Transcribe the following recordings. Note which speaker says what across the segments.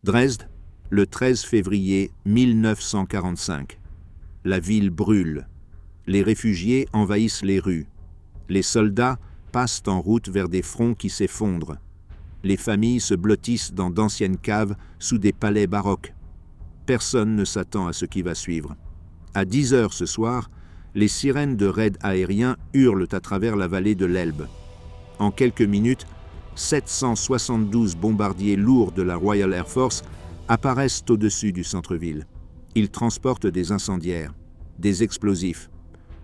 Speaker 1: Dresde, le 13 février 1945. La ville brûle. Les réfugiés envahissent les rues. Les soldats passent en route vers des fronts qui s'effondrent. Les familles se blottissent dans d'anciennes caves sous des palais baroques. Personne ne s'attend à ce qui va suivre. À 10 heures ce soir, les sirènes de raids aériens hurlent à travers la vallée de l'Elbe. En quelques minutes, 772 bombardiers lourds de la Royal Air Force apparaissent au-dessus du centre-ville. Ils transportent des incendiaires, des explosifs,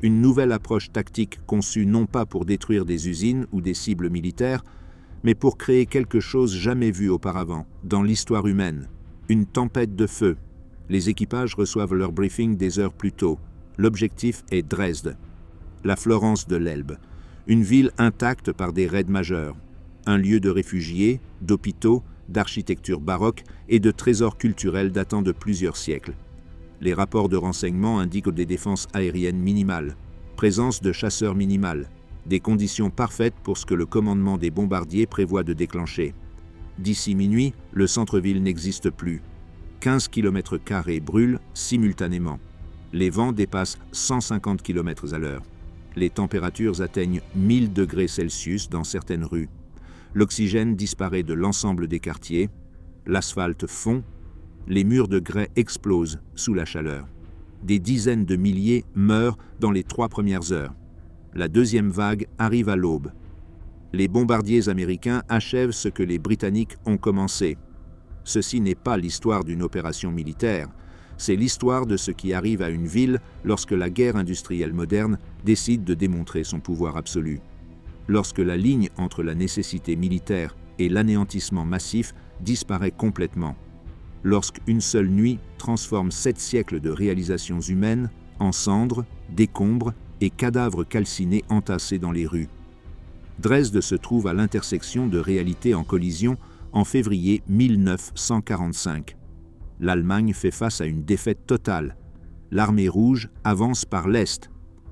Speaker 1: une nouvelle approche tactique conçue non pas pour détruire des usines ou des cibles militaires, mais pour créer quelque chose jamais vu auparavant dans l'histoire humaine, une tempête de feu. Les équipages reçoivent leur briefing des heures plus tôt. L'objectif est Dresde, la Florence de l'Elbe, une ville intacte par des raids majeurs, un lieu de réfugiés, d'hôpitaux, d'architecture baroque et de trésors culturels datant de plusieurs siècles. Les rapports de renseignement indiquent des défenses aériennes minimales, présence de chasseurs minimale, des conditions parfaites pour ce que le commandement des bombardiers prévoit de déclencher. D'ici minuit, le centre-ville n'existe plus. 15 km² brûlent simultanément. Les vents dépassent 150 km à l'heure. Les températures atteignent 1000 degrés Celsius dans certaines rues. L'oxygène disparaît de l'ensemble des quartiers. L'asphalte fond. Les murs de grès explosent sous la chaleur. Des dizaines de milliers meurent dans les 3 premières heures. La deuxième vague arrive à l'aube. Les bombardiers américains achèvent ce que les Britanniques ont commencé. Ceci n'est pas l'histoire d'une opération militaire, c'est l'histoire de ce qui arrive à une ville lorsque la guerre industrielle moderne décide de démontrer son pouvoir absolu. Lorsque la ligne entre la nécessité militaire et l'anéantissement massif disparaît complètement. Lorsqu'une seule nuit transforme 7 siècles de réalisations humaines en cendres, décombres et cadavres calcinés entassés dans les rues. Dresde se trouve à l'intersection de réalités en collision en février 1945. L'Allemagne fait face à une défaite totale. L'armée rouge avance par l'Est.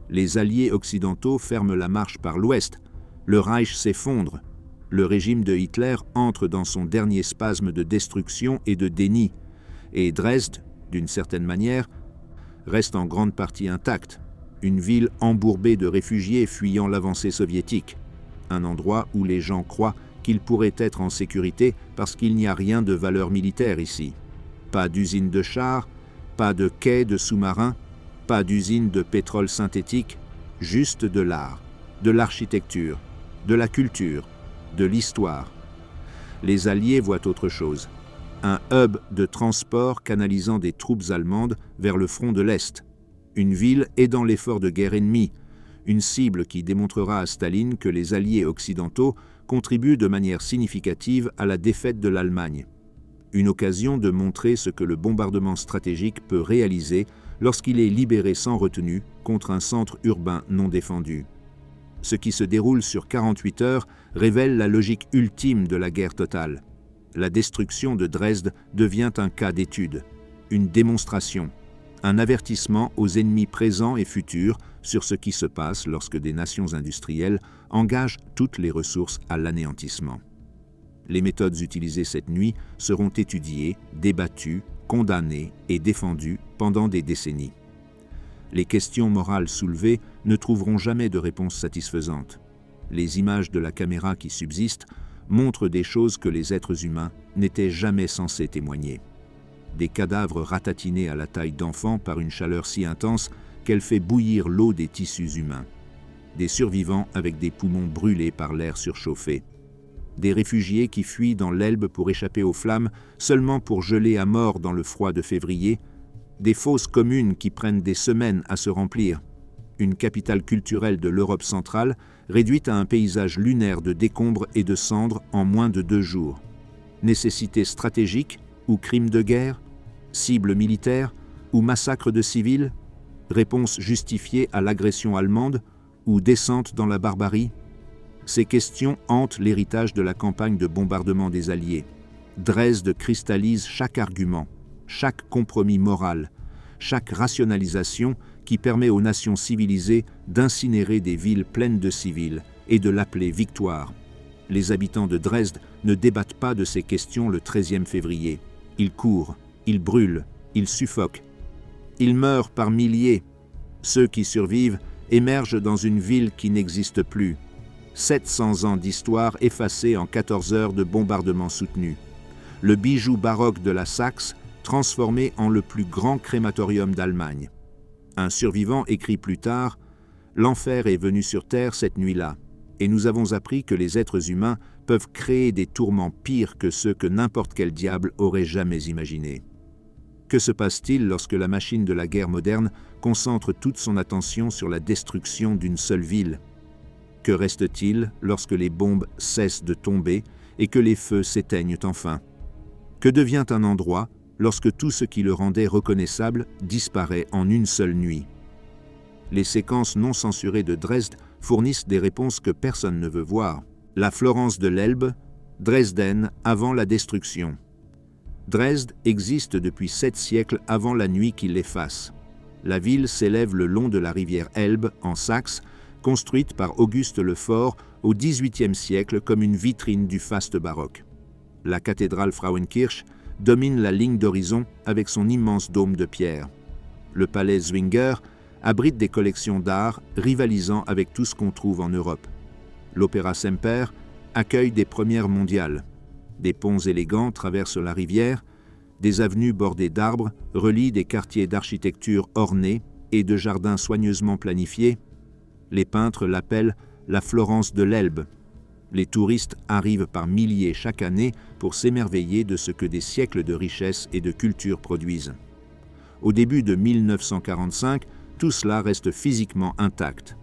Speaker 1: Les alliés occidentaux ferment la marche par l'Ouest. Le Reich s'effondre. Le régime de Hitler entre dans son dernier spasme de destruction et de déni. Et Dresde, d'une certaine manière, reste en grande partie intacte. Une ville embourbée de réfugiés fuyant l'avancée soviétique. Un endroit où les gens croient qu'ils pourraient être en sécurité parce qu'il n'y a rien de valeur militaire ici. Pas d'usine de chars, pas de quais de sous-marins, pas d'usine de pétrole synthétique, juste de l'art, de l'architecture, de la culture, de l'histoire. Les Alliés voient autre chose. Un hub de transport canalisant des troupes allemandes vers le front de l'Est. Une ville aidant l'effort de guerre ennemi. Une cible qui démontrera à Staline que les Alliés occidentaux contribuent de manière significative à la défaite de l'Allemagne. Une occasion de montrer ce que le bombardement stratégique peut réaliser lorsqu'il est libéré sans retenue contre un centre urbain non défendu. Ce qui se déroule sur 48 heures révèle la logique ultime de la guerre totale. La destruction de Dresde devient un cas d'étude, une démonstration, un avertissement aux ennemis présents et futurs sur ce qui se passe lorsque des nations industrielles engagent toutes les ressources à l'anéantissement. Les méthodes utilisées cette nuit seront étudiées, débattues, condamnées et défendues pendant des décennies. Les questions morales soulevées ne trouveront jamais de réponse satisfaisante. Les images de la caméra qui subsistent montrent des choses que les êtres humains n'étaient jamais censés témoigner. Des cadavres ratatinés à la taille d'enfants par une chaleur si intense qu'elle fait bouillir l'eau des tissus humains. Des survivants avec des poumons brûlés par l'air surchauffé. Des réfugiés qui fuient dans l'Elbe pour échapper aux flammes seulement pour geler à mort dans le froid de février. Des fosses communes qui prennent des semaines à se remplir. Une capitale culturelle de l'Europe centrale réduite à un paysage lunaire de décombres et de cendres en moins de 2 jours. Nécessité stratégique ou crime de guerre, cible militaire ou massacre de civils, réponse justifiée à l'agression allemande ou descente dans la barbarie. Ces questions hantent l'héritage de la campagne de bombardement des Alliés. Dresde cristallise chaque argument, chaque compromis moral, chaque rationalisation qui permet aux nations civilisées d'incinérer des villes pleines de civils et de l'appeler victoire. Les habitants de Dresde ne débattent pas de ces questions le 13e février. Ils courent, ils brûlent, ils suffoquent. Ils meurent par milliers. Ceux qui survivent émergent dans une ville qui n'existe plus. 700 ans d'histoire effacés en 14 heures de bombardements soutenus. Le bijou baroque de la Saxe transformé en le plus grand crématorium d'Allemagne. Un survivant écrit plus tard « L'enfer est venu sur terre cette nuit-là, et nous avons appris que les êtres humains peuvent créer des tourments pires que ceux que n'importe quel diable aurait jamais imaginés. » Que se passe-t-il lorsque la machine de la guerre moderne concentre toute son attention sur la destruction d'une seule ville? Que reste-t-il lorsque les bombes cessent de tomber et que les feux s'éteignent enfin? Que devient un endroit lorsque tout ce qui le rendait reconnaissable disparaît en une seule nuit? Les séquences non censurées de Dresde fournissent des réponses que personne ne veut voir. La Florence de l'Elbe, Dresden avant la destruction. Dresde existe depuis 7 siècles avant la nuit qui l'efface. La ville s'élève le long de la rivière Elbe, en Saxe, construite par Auguste le Fort au XVIIIe siècle comme une vitrine du faste baroque. La cathédrale Frauenkirch domine la ligne d'horizon avec son immense dôme de pierre. Le palais Zwinger abrite des collections d'art rivalisant avec tout ce qu'on trouve en Europe. L'Opéra Semper accueille des premières mondiales. Des ponts élégants traversent la rivière, des avenues bordées d'arbres relient des quartiers d'architecture ornés et de jardins soigneusement planifiés. Les peintres l'appellent la Florence de l'Elbe. Les touristes arrivent par milliers chaque année pour s'émerveiller de ce que des siècles de richesse et de culture produisent. Au début de 1945, tout cela reste physiquement intact.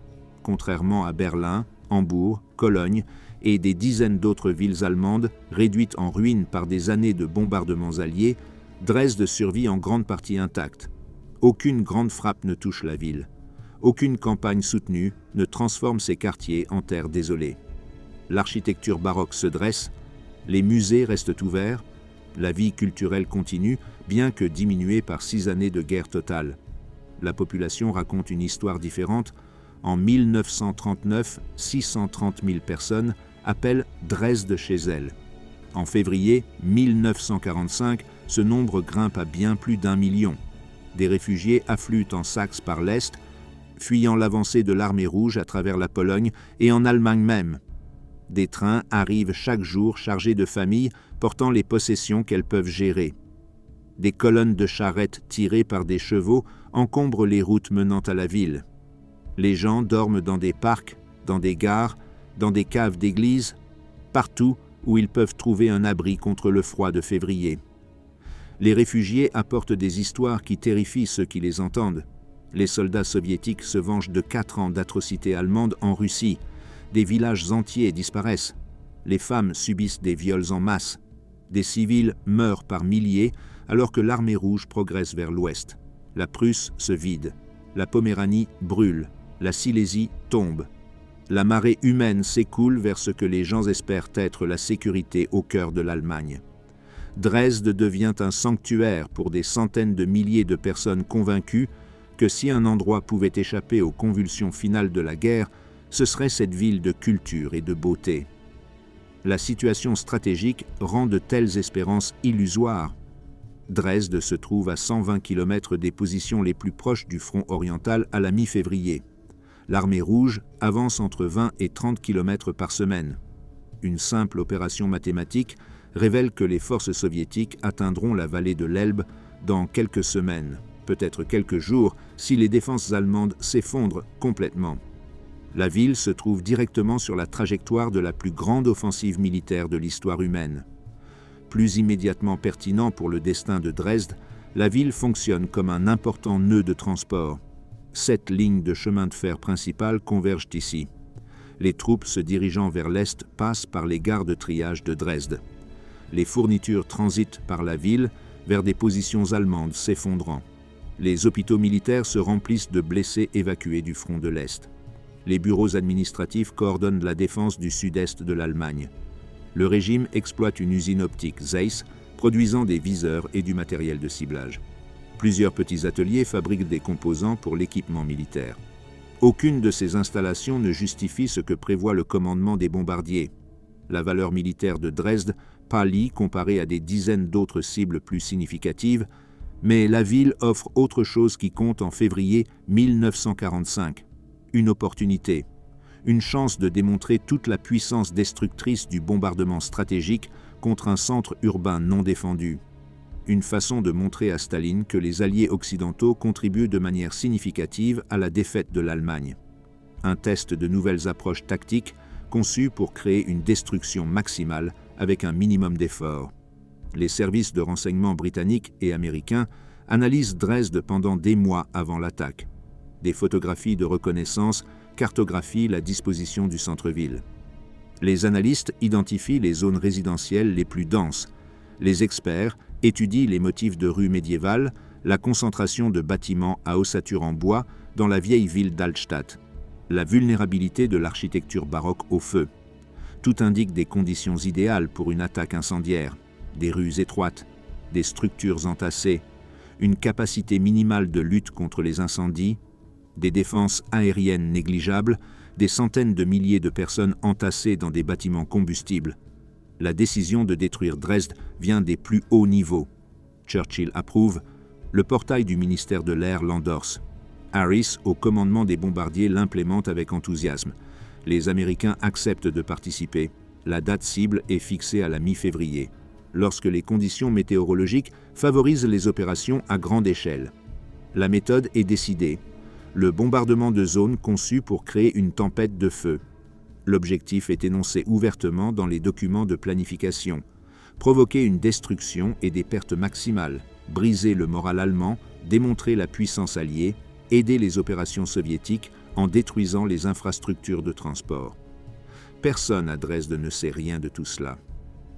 Speaker 1: Contrairement à Berlin, Hambourg, Cologne et des dizaines d'autres villes allemandes réduites en ruines par des années de bombardements alliés, Dresde survit en grande partie intacte. Aucune grande frappe ne touche la ville. Aucune campagne soutenue ne transforme ses quartiers en terre désolée. L'architecture baroque se dresse, les musées restent ouverts, la vie culturelle continue, bien que diminuée par 6 années de guerre totale. La population raconte une histoire différente. En 1939, 630 000 personnes appellent Dresde chez elles. En février 1945, ce nombre grimpe à bien plus d'1 million. Des réfugiés affluent en Saxe par l'Est, fuyant l'avancée de l'armée rouge à travers la Pologne et en Allemagne même. Des trains arrivent chaque jour chargés de familles portant les possessions qu'elles peuvent gérer. Des colonnes de charrettes tirées par des chevaux encombrent les routes menant à la ville. Les gens dorment dans des parcs, dans des gares, dans des caves d'églises, partout où ils peuvent trouver un abri contre le froid de février. Les réfugiés apportent des histoires qui terrifient ceux qui les entendent. Les soldats soviétiques se vengent de 4 ans d'atrocités allemandes en Russie. Des villages entiers disparaissent. Les femmes subissent des viols en masse. Des civils meurent par milliers alors que l'armée rouge progresse vers l'ouest. La Prusse se vide. La Poméranie brûle. La Silésie tombe. La marée humaine s'écoule vers ce que les gens espèrent être la sécurité au cœur de l'Allemagne. Dresde devient un sanctuaire pour des centaines de milliers de personnes convaincues que si un endroit pouvait échapper aux convulsions finales de la guerre, ce serait cette ville de culture et de beauté. La situation stratégique rend de telles espérances illusoires. Dresde se trouve à 120 km des positions les plus proches du front oriental à la mi-février. L'armée rouge avance entre 20 et 30 km par semaine. Une simple opération mathématique révèle que les forces soviétiques atteindront la vallée de l'Elbe dans quelques semaines, peut-être quelques jours, si les défenses allemandes s'effondrent complètement. La ville se trouve directement sur la trajectoire de la plus grande offensive militaire de l'histoire humaine. Plus immédiatement pertinent pour le destin de Dresde, la ville fonctionne comme un important nœud de transport. 7 lignes de chemin de fer principales convergent ici. Les troupes se dirigeant vers l'est passent par les gares de triage de Dresde. Les fournitures transitent par la ville vers des positions allemandes s'effondrant. Les hôpitaux militaires se remplissent de blessés évacués du front de l'Est. Les bureaux administratifs coordonnent la défense du sud-est de l'Allemagne. Le régime exploite une usine optique, Zeiss, produisant des viseurs et du matériel de ciblage. Plusieurs petits ateliers fabriquent des composants pour l'équipement militaire. Aucune de ces installations ne justifie ce que prévoit le commandement des bombardiers. La valeur militaire de Dresde pâlie comparée à des dizaines d'autres cibles plus significatives, mais la ville offre autre chose qui compte en février 1945. Une opportunité, une chance de démontrer toute la puissance destructrice du bombardement stratégique contre un centre urbain non défendu. Une façon de montrer à Staline que les alliés occidentaux contribuent de manière significative à la défaite de l'Allemagne. Un test de nouvelles approches tactiques conçues pour créer une destruction maximale avec un minimum d'efforts. Les services de renseignement britanniques et américains analysent Dresde pendant des mois avant l'attaque. Des photographies de reconnaissance cartographient la disposition du centre-ville. Les analystes identifient les zones résidentielles les plus denses. Les experts étudient les motifs de rues médiévales, la concentration de bâtiments à ossature en bois dans la vieille ville d'Altstadt, la vulnérabilité de l'architecture baroque au feu. Tout indique des conditions idéales pour une attaque incendiaire, des rues étroites, des structures entassées, une capacité minimale de lutte contre les incendies, des défenses aériennes négligeables, des centaines de milliers de personnes entassées dans des bâtiments combustibles. La décision de détruire Dresde vient des plus hauts niveaux. Churchill approuve, le portail du ministère de l'Air l'endorse. Harris, au commandement des bombardiers, l'implémente avec enthousiasme. Les Américains acceptent de participer. La date cible est fixée à la mi-février, lorsque les conditions météorologiques favorisent les opérations à grande échelle. La méthode est décidée. Le bombardement de zones conçu pour créer une tempête de feu. L'objectif est énoncé ouvertement dans les documents de planification. Provoquer une destruction et des pertes maximales, briser le moral allemand, démontrer la puissance alliée, aider les opérations soviétiques en détruisant les infrastructures de transport. Personne à Dresde ne sait rien de tout cela.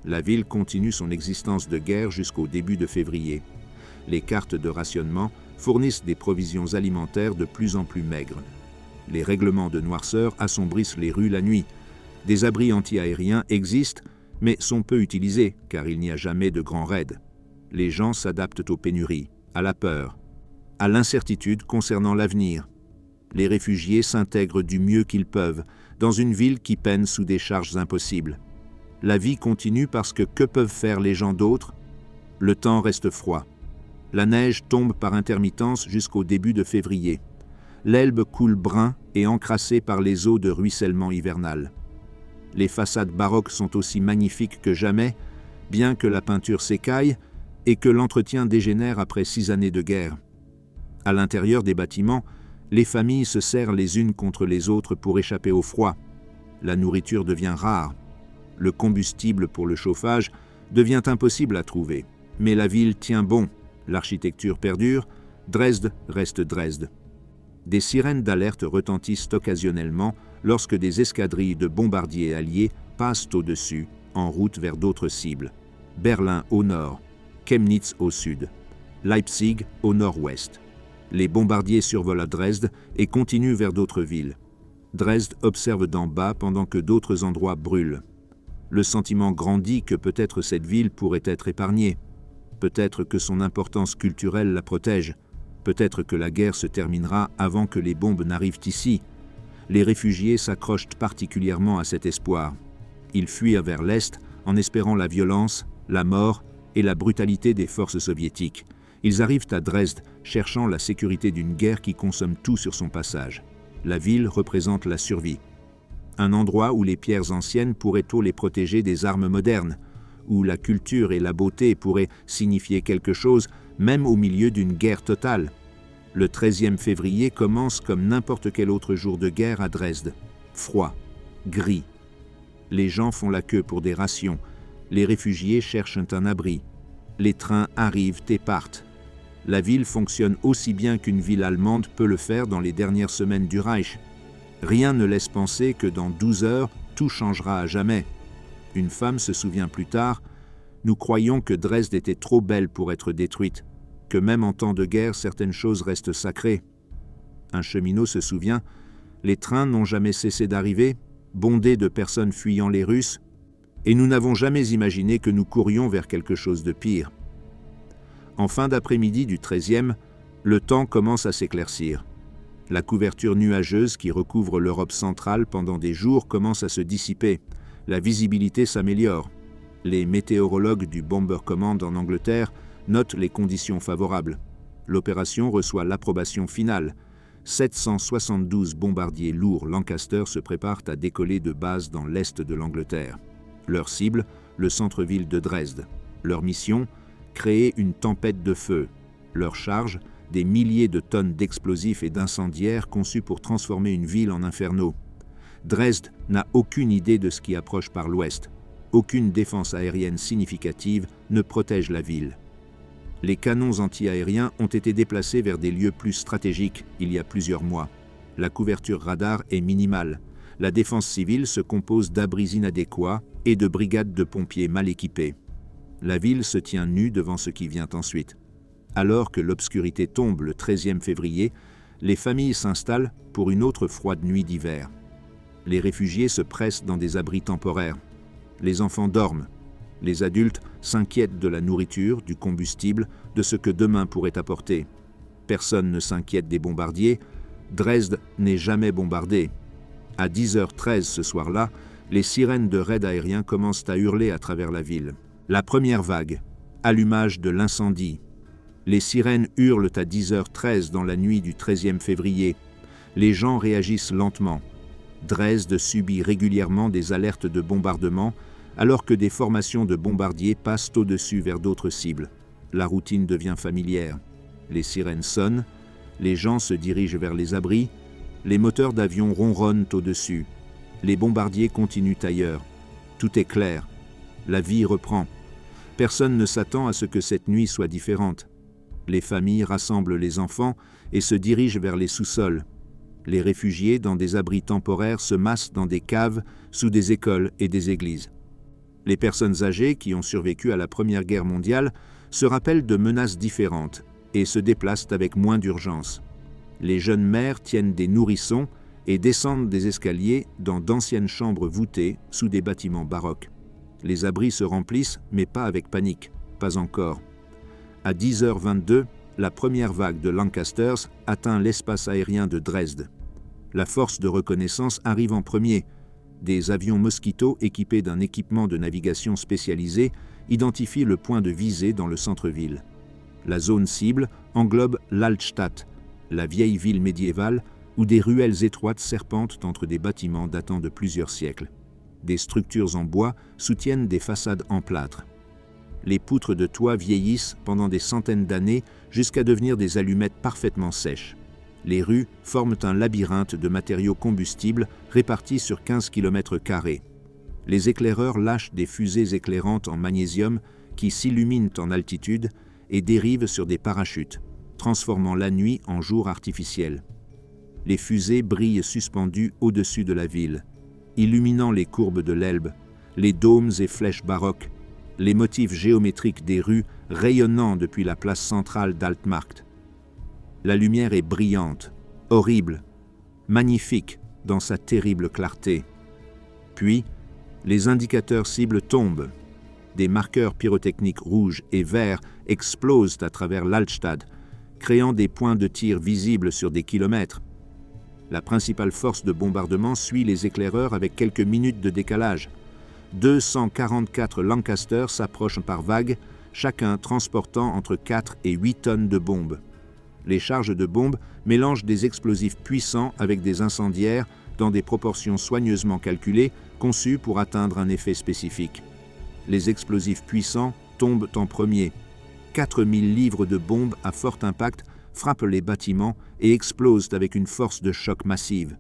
Speaker 1: La ville continue son existence de guerre jusqu'au début de février. Les cartes de rationnement fournissent des provisions alimentaires de plus en plus maigres. Les règlements de noirceur assombrissent les rues la nuit. Des abris anti-aériens existent, mais sont peu utilisés, car il n'y a jamais de grands raids. Les gens s'adaptent aux pénuries, à la peur, à l'incertitude concernant l'avenir. Les réfugiés s'intègrent du mieux qu'ils peuvent, dans une ville qui peine sous des charges impossibles. La vie continue parce que peuvent faire les gens d'autres? Le temps reste froid. La neige tombe par intermittence jusqu'au début de février. L'Elbe coule brun et encrassée par les eaux de ruissellement hivernal. Les façades baroques sont aussi magnifiques que jamais, bien que la peinture s'écaille et que l'entretien dégénère après 6 années de guerre. À l'intérieur des bâtiments, les familles se serrent les unes contre les autres pour échapper au froid. La nourriture devient rare. Le combustible pour le chauffage devient impossible à trouver. Mais la ville tient bon. L'architecture perdure, Dresde reste Dresde. Des sirènes d'alerte retentissent occasionnellement lorsque des escadrilles de bombardiers alliés passent au-dessus, en route vers d'autres cibles. Berlin au nord, Chemnitz au sud, Leipzig au nord-ouest. Les bombardiers survolent Dresde et continuent vers d'autres villes. Dresde observe d'en bas pendant que d'autres endroits brûlent. Le sentiment grandit que peut-être cette ville pourrait être épargnée. Peut-être que son importance culturelle la protège. Peut-être que la guerre se terminera avant que les bombes n'arrivent ici. Les réfugiés s'accrochent particulièrement à cet espoir. Ils fuient vers l'Est en espérant la violence, la mort et la brutalité des forces soviétiques. Ils arrivent à Dresde, cherchant la sécurité d'une guerre qui consomme tout sur son passage. La ville représente la survie. Un endroit où les pierres anciennes pourraient-elles les protéger des armes modernes, où la culture et la beauté pourraient signifier quelque chose, même au milieu d'une guerre totale. Le 13e février commence comme n'importe quel autre jour de guerre à Dresde. Froid, gris. Les gens font la queue pour des rations. Les réfugiés cherchent un abri. Les trains arrivent et partent. La ville fonctionne aussi bien qu'une ville allemande peut le faire dans les dernières semaines du Reich. Rien ne laisse penser que dans 12 heures, tout changera à jamais. Une femme se souvient plus tard, « Nous croyions que Dresde était trop belle pour être détruite, que même en temps de guerre, certaines choses restent sacrées. » Un cheminot se souvient, « Les trains n'ont jamais cessé d'arriver, bondés de personnes fuyant les Russes, et nous n'avons jamais imaginé que nous courions vers quelque chose de pire. » En fin d'après-midi du 13e, le temps commence à s'éclaircir. La couverture nuageuse qui recouvre l'Europe centrale pendant des jours commence à se dissiper. La visibilité s'améliore. Les météorologues du Bomber Command en Angleterre notent les conditions favorables. L'opération reçoit l'approbation finale. 772 bombardiers lourds Lancaster se préparent à décoller de bases dans l'est de l'Angleterre. Leur cible, le centre-ville de Dresde. Leur mission, créer une tempête de feu. Leur charge, des milliers de tonnes d'explosifs et d'incendiaires conçus pour transformer une ville en inferno. Dresde n'a aucune idée de ce qui approche par l'ouest. Aucune défense aérienne significative ne protège la ville. Les canons anti-aériens ont été déplacés vers des lieux plus stratégiques il y a plusieurs mois. La couverture radar est minimale. La défense civile se compose d'abris inadéquats et de brigades de pompiers mal équipés. La ville se tient nue devant ce qui vient ensuite. Alors que l'obscurité tombe le 13e février, les familles s'installent pour une autre froide nuit d'hiver. Les réfugiés se pressent dans des abris temporaires. Les enfants dorment. Les adultes s'inquiètent de la nourriture, du combustible, de ce que demain pourrait apporter. Personne ne s'inquiète des bombardiers. Dresde n'est jamais bombardée. À 10h13 ce soir-là, les sirènes de raid aérien commencent à hurler à travers la ville. La première vague, allumage de l'incendie. Les sirènes hurlent à 10h13 dans la nuit du 13e février. Les gens réagissent lentement. Dresde subit régulièrement des alertes de bombardement, alors que des formations de bombardiers passent au-dessus vers d'autres cibles. La routine devient familière. Les sirènes sonnent, les gens se dirigent vers les abris, les moteurs d'avion ronronnent au-dessus. Les bombardiers continuent ailleurs. Tout est clair. La vie reprend. Personne ne s'attend à ce que cette nuit soit différente. Les familles rassemblent les enfants et se dirigent vers les sous-sols. Les réfugiés dans des abris temporaires se massent dans des caves, sous des écoles et des églises. Les personnes âgées qui ont survécu à la Première Guerre mondiale se rappellent de menaces différentes et se déplacent avec moins d'urgence. Les jeunes mères tiennent des nourrissons et descendent des escaliers dans d'anciennes chambres voûtées sous des bâtiments baroques. Les abris se remplissent, mais pas avec panique, pas encore. À 10h22, la première vague de Lancasters atteint l'espace aérien de Dresde. La force de reconnaissance arrive en premier. Des avions Mosquito équipés d'un équipement de navigation spécialisé identifient le point de visée dans le centre-ville. La zone cible englobe l'Altstadt, la vieille ville médiévale où des ruelles étroites serpentent entre des bâtiments datant de plusieurs siècles. Des structures en bois soutiennent des façades en plâtre. Les poutres de toit vieillissent pendant des centaines d'années jusqu'à devenir des allumettes parfaitement sèches. Les rues forment un labyrinthe de matériaux combustibles répartis sur 15 km². Les éclaireurs lâchent des fusées éclairantes en magnésium qui s'illuminent en altitude et dérivent sur des parachutes, transformant la nuit en jour artificiel. Les fusées brillent suspendues au-dessus de la ville, illuminant les courbes de l'Elbe, les dômes et flèches baroques, les motifs géométriques des rues rayonnant depuis la place centrale d'Altmarkt. La lumière est brillante, horrible, magnifique dans sa terrible clarté. Puis, les indicateurs cibles tombent. Des marqueurs pyrotechniques rouges et verts explosent à travers l'Altstadt, créant des points de tir visibles sur des kilomètres. La principale force de bombardement suit les éclaireurs avec quelques minutes de décalage. 244 Lancaster s'approchent par vagues, chacun transportant entre 4 et 8 tonnes de bombes. Les charges de bombes mélangent des explosifs puissants avec des incendiaires dans des proportions soigneusement calculées, conçues pour atteindre un effet spécifique. Les explosifs puissants tombent en premier. 4000 livres de bombes à fort impact frappent les bâtiments et explosent avec une force de choc massive.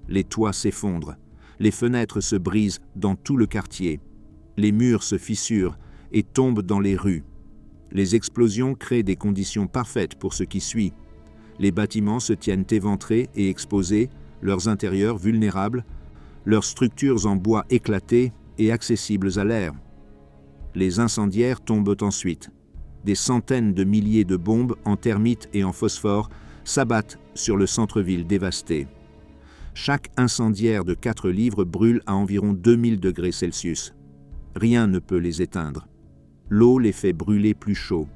Speaker 1: Les toits s'effondrent, les fenêtres se brisent dans tout le quartier, les murs se fissurent et tombent dans les rues. Les explosions créent des conditions parfaites pour ce qui suit. Les bâtiments se tiennent éventrés et exposés, leurs intérieurs vulnérables, leurs structures en bois éclatées et accessibles à l'air. Les incendiaires tombent ensuite. Des centaines de milliers de bombes en termites et en phosphore s'abattent sur le centre-ville dévasté. Chaque incendiaire de 4 livres brûle à environ 2000 degrés Celsius. Rien ne peut les éteindre. L'eau les fait brûler plus chaud.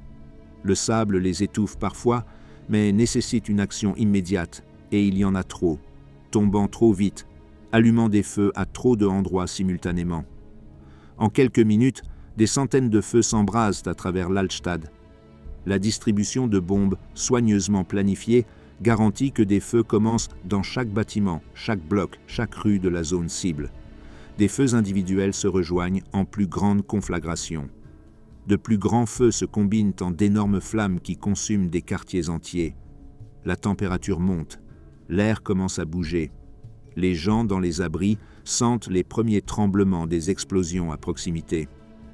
Speaker 1: Le sable les étouffe parfois, mais nécessite une action immédiate, et il y en a trop, tombant trop vite, allumant des feux à trop d'endroits simultanément. En quelques minutes, Des centaines de feux s'embrasent à travers l'Altstad. La distribution de bombes soigneusement planifiée garantit que des feux commencent dans chaque bâtiment, chaque bloc, chaque rue de la zone cible. Des feux individuels se rejoignent en plus grande conflagration. De plus grands feux se combinent en d'énormes flammes qui consument des quartiers entiers. La température monte, l'air commence à bouger. Les gens dans les abris sentent les premiers tremblements des explosions à proximité.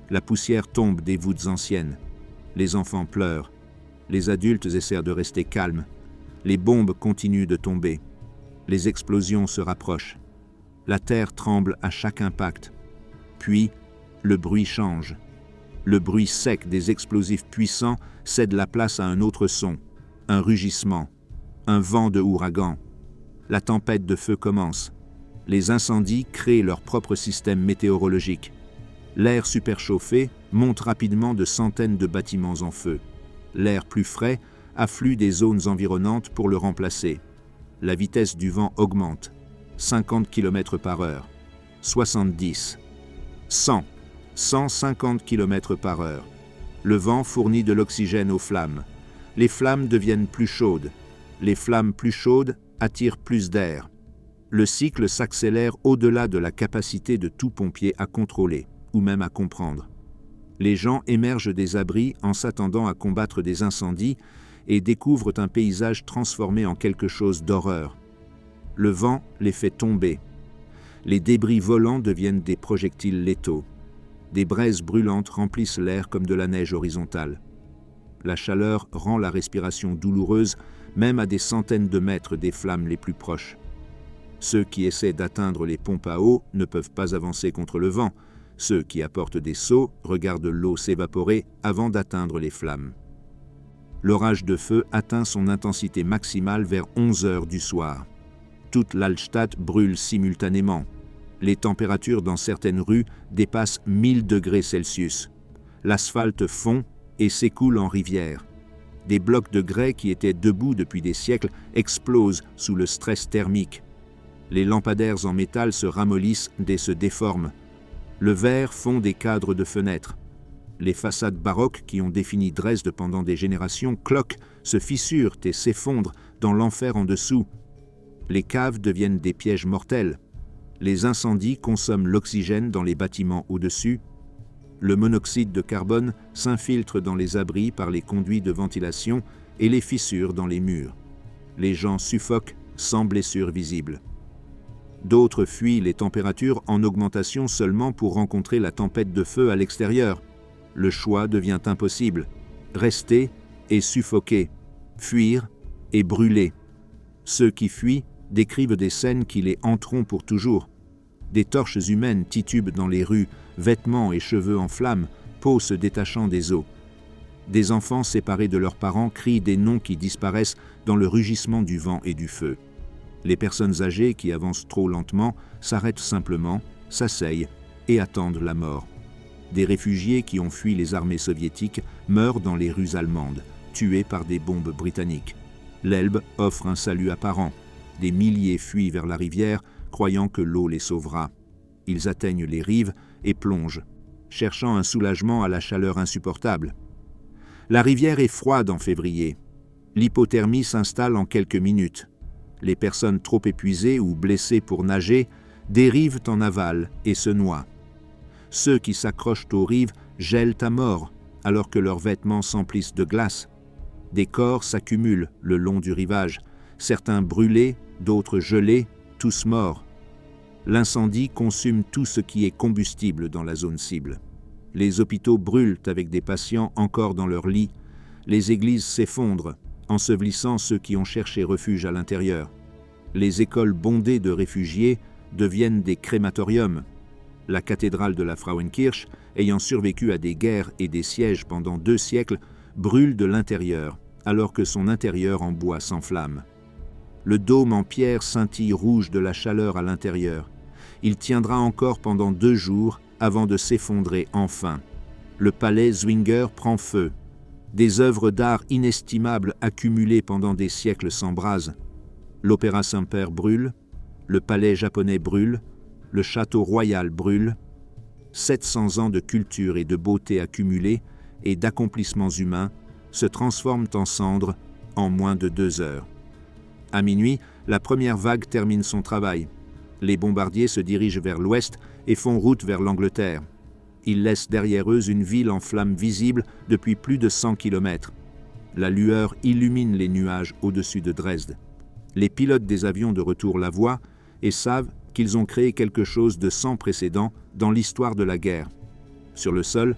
Speaker 1: La poussière tombe des voûtes anciennes. Les enfants pleurent. Les adultes essaient de rester calmes. Les bombes continuent de tomber. Les explosions se rapprochent. La terre tremble à chaque impact. Puis, le bruit change. Le bruit sec des explosifs puissants cède la place à un autre son, un rugissement, un vent de ouragan. La tempête de feu commence. Les incendies créent leur propre système météorologique. L'air superchauffé monte rapidement de centaines de bâtiments en feu. L'air plus frais afflue des zones environnantes pour le remplacer. La vitesse du vent augmente. 50 km/h, 70, 100, 150 km/h. Le vent fournit de l'oxygène aux flammes. Les flammes deviennent plus chaudes. Les flammes plus chaudes attirent plus d'air. Le cycle s'accélère au-delà de la capacité de tout pompier à contrôler, ou même à comprendre. Les gens émergent des abris en s'attendant à combattre des incendies et découvrent un paysage transformé en quelque chose d'horreur. Le vent les fait tomber. Les débris volants deviennent des projectiles létaux. Des braises brûlantes remplissent l'air comme de la neige horizontale. La chaleur rend la respiration douloureuse, même à des centaines de mètres des flammes les plus proches. Ceux qui essaient d'atteindre les pompes à eau ne peuvent pas avancer contre le vent. Ceux qui apportent des seaux regardent l'eau s'évaporer avant d'atteindre les flammes. L'orage de feu atteint son intensité maximale vers 11 heures du soir. Toute l'Altstadt brûle simultanément. Les températures dans certaines rues dépassent 1000 degrés Celsius. L'asphalte fond et s'écoule en rivière. Des blocs de grès qui étaient debout depuis des siècles explosent sous le stress thermique. Les lampadaires en métal se ramollissent et se déforment. Le verre fond des cadres de fenêtres. Les façades baroques qui ont défini Dresde pendant des générations cloquent, se fissurent et s'effondrent dans l'enfer en dessous. Les caves deviennent des pièges mortels. Les incendies consomment l'oxygène dans les bâtiments au-dessus. Le monoxyde de carbone s'infiltre dans les abris par les conduits de ventilation et les fissures dans les murs. Les gens suffoquent sans blessures visibles. D'autres fuient les températures en augmentation seulement pour rencontrer la tempête de feu à l'extérieur. Le choix devient impossible. Rester et suffoquer, fuir et brûler. Ceux qui fuient décrivent des scènes qui les hanteront pour toujours. Des torches humaines titubent dans les rues, vêtements et cheveux en flammes, peau se détachant des os. Des enfants séparés de leurs parents crient des noms qui disparaissent dans le rugissement du vent et du feu. Les personnes âgées qui avancent trop lentement s'arrêtent simplement, s'asseyent et attendent la mort. Des réfugiés qui ont fui les armées soviétiques meurent dans les rues allemandes, tués par des bombes britanniques. L'Elbe offre un salut apparent. Des milliers fuient vers la rivière, croyant que l'eau les sauvera. Ils atteignent les rives et plongent, cherchant un soulagement à la chaleur insupportable. La rivière est froide en février. L'hypothermie s'installe en quelques minutes. Les personnes trop épuisées ou blessées pour nager dérivent en aval et se noient. Ceux qui s'accrochent aux rives gèlent à mort, alors que leurs vêtements s'emplissent de glace. Des corps s'accumulent le long du rivage, certains brûlés, d'autres gelés, tous morts. L'incendie consume tout ce qui est combustible dans la zone cible. Les hôpitaux brûlent avec des patients encore dans leur lit. Les églises s'effondrent, ensevelissant ceux qui ont cherché refuge à l'intérieur. Les écoles bondées de réfugiés deviennent des crématoriums. La cathédrale de la Frauenkirche, ayant survécu à des guerres et des sièges pendant 2 siècles, brûle de l'intérieur, alors que son intérieur en bois s'enflamme. Le dôme en pierre scintille rouge de la chaleur à l'intérieur. Il tiendra encore pendant 2 jours avant de s'effondrer enfin. Le palais Zwinger prend feu. Des œuvres d'art inestimables accumulées pendant des siècles s'embrasent. L'Opéra Saint-Père brûle, le palais japonais brûle, le château royal brûle. 700 ans de culture et de beauté accumulés et d'accomplissements humains se transforment en cendres en moins de 2 heures. À minuit, la première vague termine son travail. Les bombardiers se dirigent vers l'ouest et font route vers l'Angleterre. Ils laissent derrière eux une ville en flammes visible depuis plus de 100 km. La lueur illumine les nuages au-dessus de Dresde. Les pilotes des avions de retour la voient et savent qu'ils ont créé quelque chose de sans précédent dans l'histoire de la guerre. Sur le sol,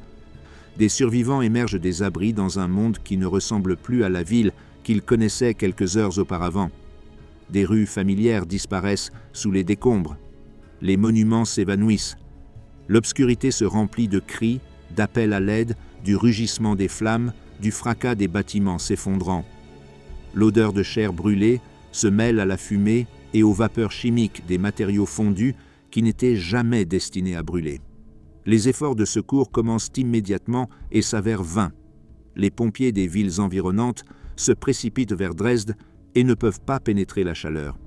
Speaker 1: des survivants émergent des abris dans un monde qui ne ressemble plus à la ville qu'ils connaissaient quelques heures auparavant. Des rues familières disparaissent sous les décombres. Les monuments s'évanouissent. L'obscurité se remplit de cris, d'appels à l'aide, du rugissement des flammes, du fracas des bâtiments s'effondrant. L'odeur de chair brûlée se mêle à la fumée et aux vapeurs chimiques des matériaux fondus qui n'étaient jamais destinés à brûler. Les efforts de secours commencent immédiatement et s'avèrent vains. Les pompiers des villes environnantes se précipitent vers Dresde et ne peuvent pas pénétrer la chaleur.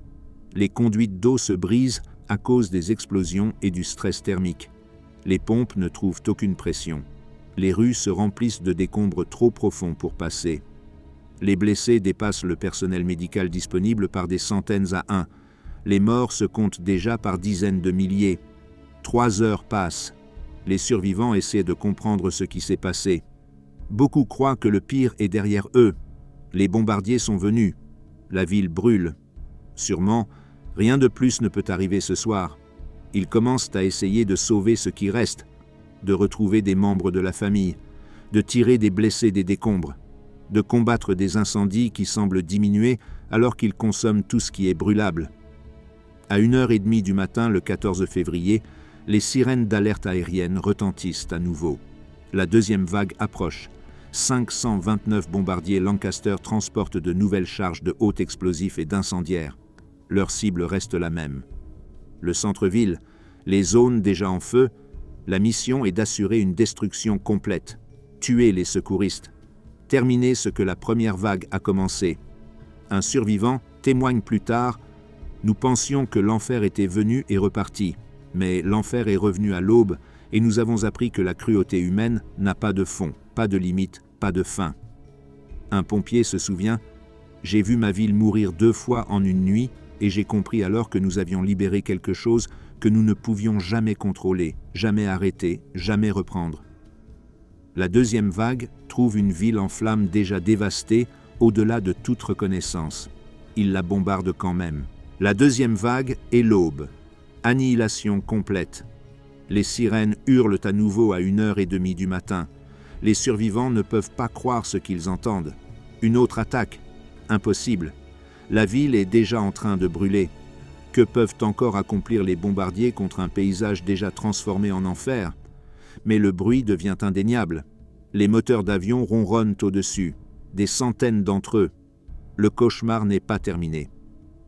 Speaker 1: Les conduites d'eau se brisent à cause des explosions et du stress thermique. Les pompes ne trouvent aucune pression. Les rues se remplissent de décombres trop profonds pour passer. Les blessés dépassent le personnel médical disponible par des centaines à un. Les morts se comptent déjà par dizaines de milliers. 3 heures passent. Les survivants essaient de comprendre ce qui s'est passé. Beaucoup croient que le pire est derrière eux. Les bombardiers sont venus. La ville brûle. Sûrement, rien de plus ne peut arriver ce soir. Ils commencent à essayer de sauver ce qui reste, de retrouver des membres de la famille, de tirer des blessés des décombres, de combattre des incendies qui semblent diminuer alors qu'ils consomment tout ce qui est brûlable. À 1h30 du matin, le 14 février, les sirènes d'alerte aérienne retentissent à nouveau. La deuxième vague approche. 529 bombardiers Lancaster transportent de nouvelles charges de haut explosifs et d'incendiaires. Leur cible reste la même. Le centre-ville, les zones déjà en feu, la mission est d'assurer une destruction complète, tuer les secouristes, terminer ce que la première vague a commencé. Un survivant témoigne plus tard « Nous pensions que l'enfer était venu et reparti, mais l'enfer est revenu à l'aube et nous avons appris que la cruauté humaine n'a pas de fond, pas de limite, pas de fin. » Un pompier se souvient « J'ai vu ma ville mourir 2 fois en une nuit et j'ai compris alors que nous avions libéré quelque chose que nous ne pouvions jamais contrôler, jamais arrêter, jamais reprendre. » La deuxième vague trouve une ville en flammes déjà dévastée au-delà de toute reconnaissance. Il la bombarde quand même. La deuxième vague est l'aube. Annihilation complète. Les sirènes hurlent à nouveau à 1h30 du matin. Les survivants ne peuvent pas croire ce qu'ils entendent. Une autre attaque. Impossible. La ville est déjà en train de brûler. Que peuvent encore accomplir les bombardiers contre un paysage déjà transformé en enfer? Mais le bruit devient indéniable. Les moteurs d'avion ronronnent au-dessus, des centaines d'entre eux. Le cauchemar n'est pas terminé.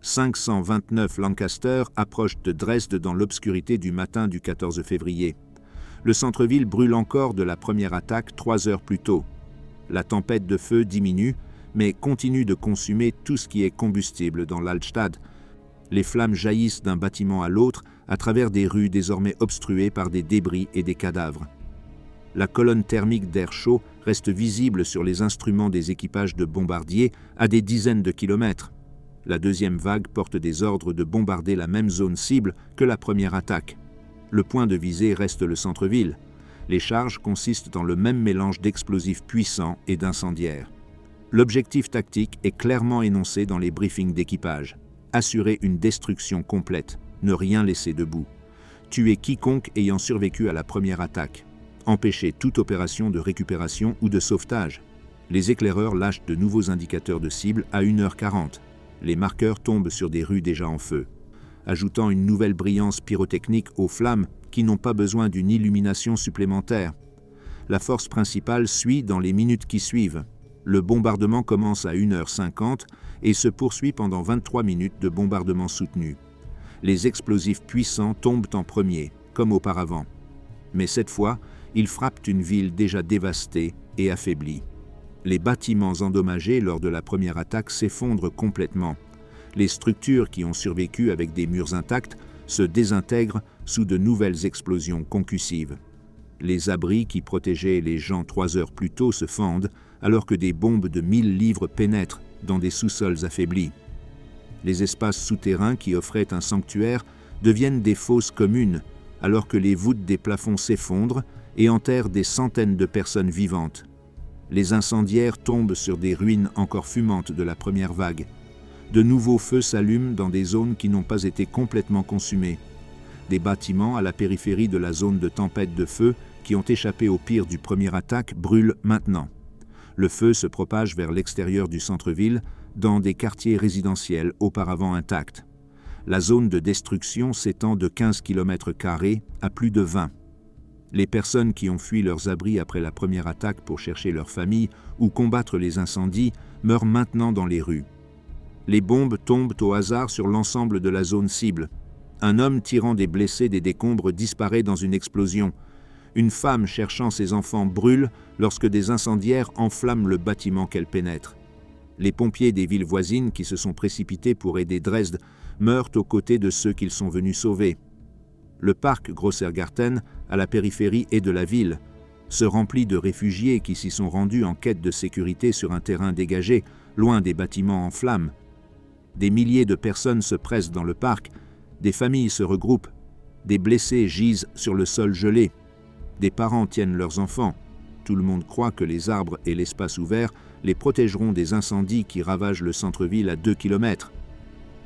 Speaker 1: 529 Lancaster approchent de Dresde dans l'obscurité du matin du 14 février. Le centre-ville brûle encore de la première attaque 3 heures plus tôt. La tempête de feu diminue, mais continue de consumer tout ce qui est combustible dans l'Altstadt. Les flammes jaillissent d'un bâtiment à l'autre à travers des rues désormais obstruées par des débris et des cadavres. La colonne thermique d'air chaud reste visible sur les instruments des équipages de bombardiers à des dizaines de kilomètres. La deuxième vague porte des ordres de bombarder la même zone cible que la première attaque. Le point de visée reste le centre-ville. Les charges consistent dans le même mélange d'explosifs puissants et d'incendiaires. L'objectif tactique est clairement énoncé dans les briefings d'équipage. Assurer une destruction complète, ne rien laisser debout. Tuer quiconque ayant survécu à la première attaque. Empêcher toute opération de récupération ou de sauvetage. Les éclaireurs lâchent de nouveaux indicateurs de cible à 1h40. Les marqueurs tombent sur des rues déjà en feu, ajoutant une nouvelle brillance pyrotechnique aux flammes qui n'ont pas besoin d'une illumination supplémentaire. La force principale suit dans les minutes qui suivent. Le bombardement commence à 1h50 et se poursuit pendant 23 minutes de bombardement soutenu. Les explosifs puissants tombent en premier, comme auparavant. Mais cette fois, ils frappent une ville déjà dévastée et affaiblie. Les bâtiments endommagés lors de la première attaque s'effondrent complètement. Les structures qui ont survécu avec des murs intacts se désintègrent sous de nouvelles explosions concussives. Les abris qui protégeaient les gens 3 heures plus tôt se fendent, alors que des bombes de 1000 livres pénètrent dans des sous-sols affaiblis. Les espaces souterrains qui offraient un sanctuaire deviennent des fosses communes, alors que les voûtes des plafonds s'effondrent et enterrent des centaines de personnes vivantes. Les incendiaires tombent sur des ruines encore fumantes de la première vague. De nouveaux feux s'allument dans des zones qui n'ont pas été complètement consumées. Des bâtiments à la périphérie de la zone de tempête de feu qui ont échappé au pire du premier attaque brûlent maintenant. Le feu se propage vers l'extérieur du centre-ville, dans des quartiers résidentiels auparavant intacts. La zone de destruction s'étend de 15 km² à plus de 20. Les personnes qui ont fui leurs abris après la première attaque pour chercher leur famille ou combattre les incendies meurent maintenant dans les rues. Les bombes tombent au hasard sur l'ensemble de la zone cible. Un homme tirant des blessés des décombres disparaît dans une explosion. Une femme cherchant ses enfants brûle lorsque des incendiaires enflamment le bâtiment qu'elle pénètre. Les pompiers des villes voisines qui se sont précipités pour aider Dresde meurent aux côtés de ceux qu'ils sont venus sauver. Le parc Grossergarten, à la périphérie et de la ville, se remplit de réfugiés qui s'y sont rendus en quête de sécurité sur un terrain dégagé, loin des bâtiments en flammes. Des milliers de personnes se pressent dans le parc, des familles se regroupent, des blessés gisent sur le sol gelé, des parents tiennent leurs enfants. Tout le monde croit que les arbres et l'espace ouvert les protégeront des incendies qui ravagent le centre-ville à 2 km.